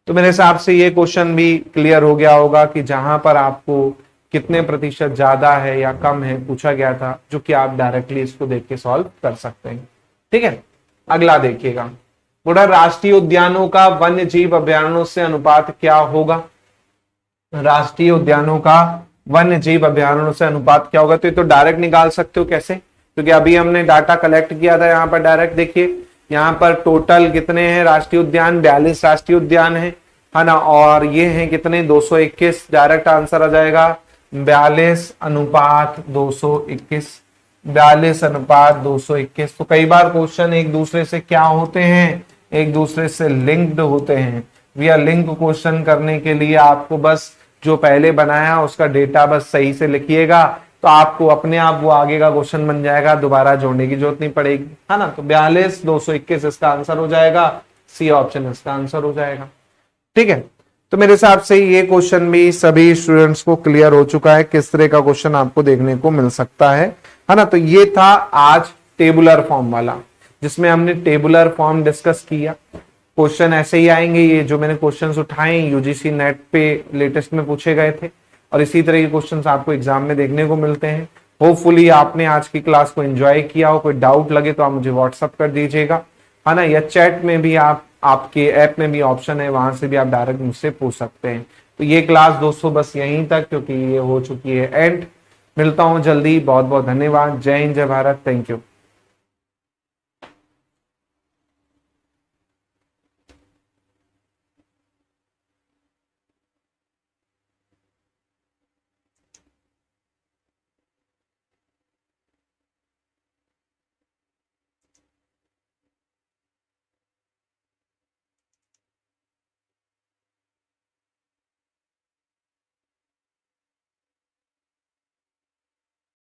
तो मेरे हिसाब से ये क्वेश्चन भी क्लियर हो गया होगा कि जहां पर आपको कितने प्रतिशत ज्यादा है या कम है पूछा गया था, जो कि आप डायरेक्टली इसको देख के सॉल्व कर सकते हैं, ठीक है। अगला देखिएगा, बोला राष्ट्रीय उद्यानों का वन्य जीव अभ्यारण्यों से अनुपात क्या होगा। राष्ट्रीय उद्यानों का वन्य जीव अभ्यारण्यों से अनुपात क्या होगा, तो ये तो डायरेक्ट निकाल सकते हो, कैसे, क्योंकि अभी हमने डाटा कलेक्ट किया था। यहाँ पर डायरेक्ट देखिए, यहाँ पर टोटल कितने हैं राष्ट्रीय उद्यान, 42 राष्ट्रीय उद्यान है ना, और ये हैं कितने 221। डायरेक्ट आंसर आ जाएगा 42:221, 42:221। तो कई बार क्वेश्चन एक दूसरे से क्या होते हैं, एक दूसरे से लिंक्ड होते हैं। भैया लिंक क्वेश्चन करने के लिए आपको बस जो पहले बनाया उसका डेटा बस सही से लिखिएगा, तो आपको अपने आप वो आगे का क्वेश्चन बन जाएगा, दोबारा जोड़ने की जरूरत नहीं पड़ेगी, है ना। तो 42:221 इसका आंसर हो जाएगा, सी ऑप्शन इसका आंसर हो जाएगा। ठीक है, तो मेरे हिसाब से ये क्वेश्चन भी सभी स्टूडेंट्स को क्लियर हो चुका है, किस तरह का क्वेश्चन आपको देखने को मिल सकता है ना। तो ये था आज टेबुलर फॉर्म वाला, जिसमें हमने टेबुलर फॉर्म डिस्कस किया। क्वेश्चन ऐसे ही आएंगे, ये जो मैंने क्वेश्चंस उठाए यूजीसी नेट पे लेटेस्ट में पूछे गए थे, और इसी तरह के क्वेश्चंस आपको एग्जाम में देखने को मिलते हैं। होपफुली आपने आज की क्लास को एंजॉय किया हो। कोई डाउट लगे तो आप मुझे व्हाट्सअप कर दीजिएगा, है ना, या चैट में भी आपके ऐप में भी ऑप्शन है, वहां से भी आप डायरेक्ट मुझसे पूछ सकते हैं। तो ये क्लास दोस्तों बस यहीं तक, क्योंकि ये हो चुकी है एंड। मिलता हूं जल्दी, बहुत बहुत धन्यवाद। जय हिंद, जय भारत, थैंक यू।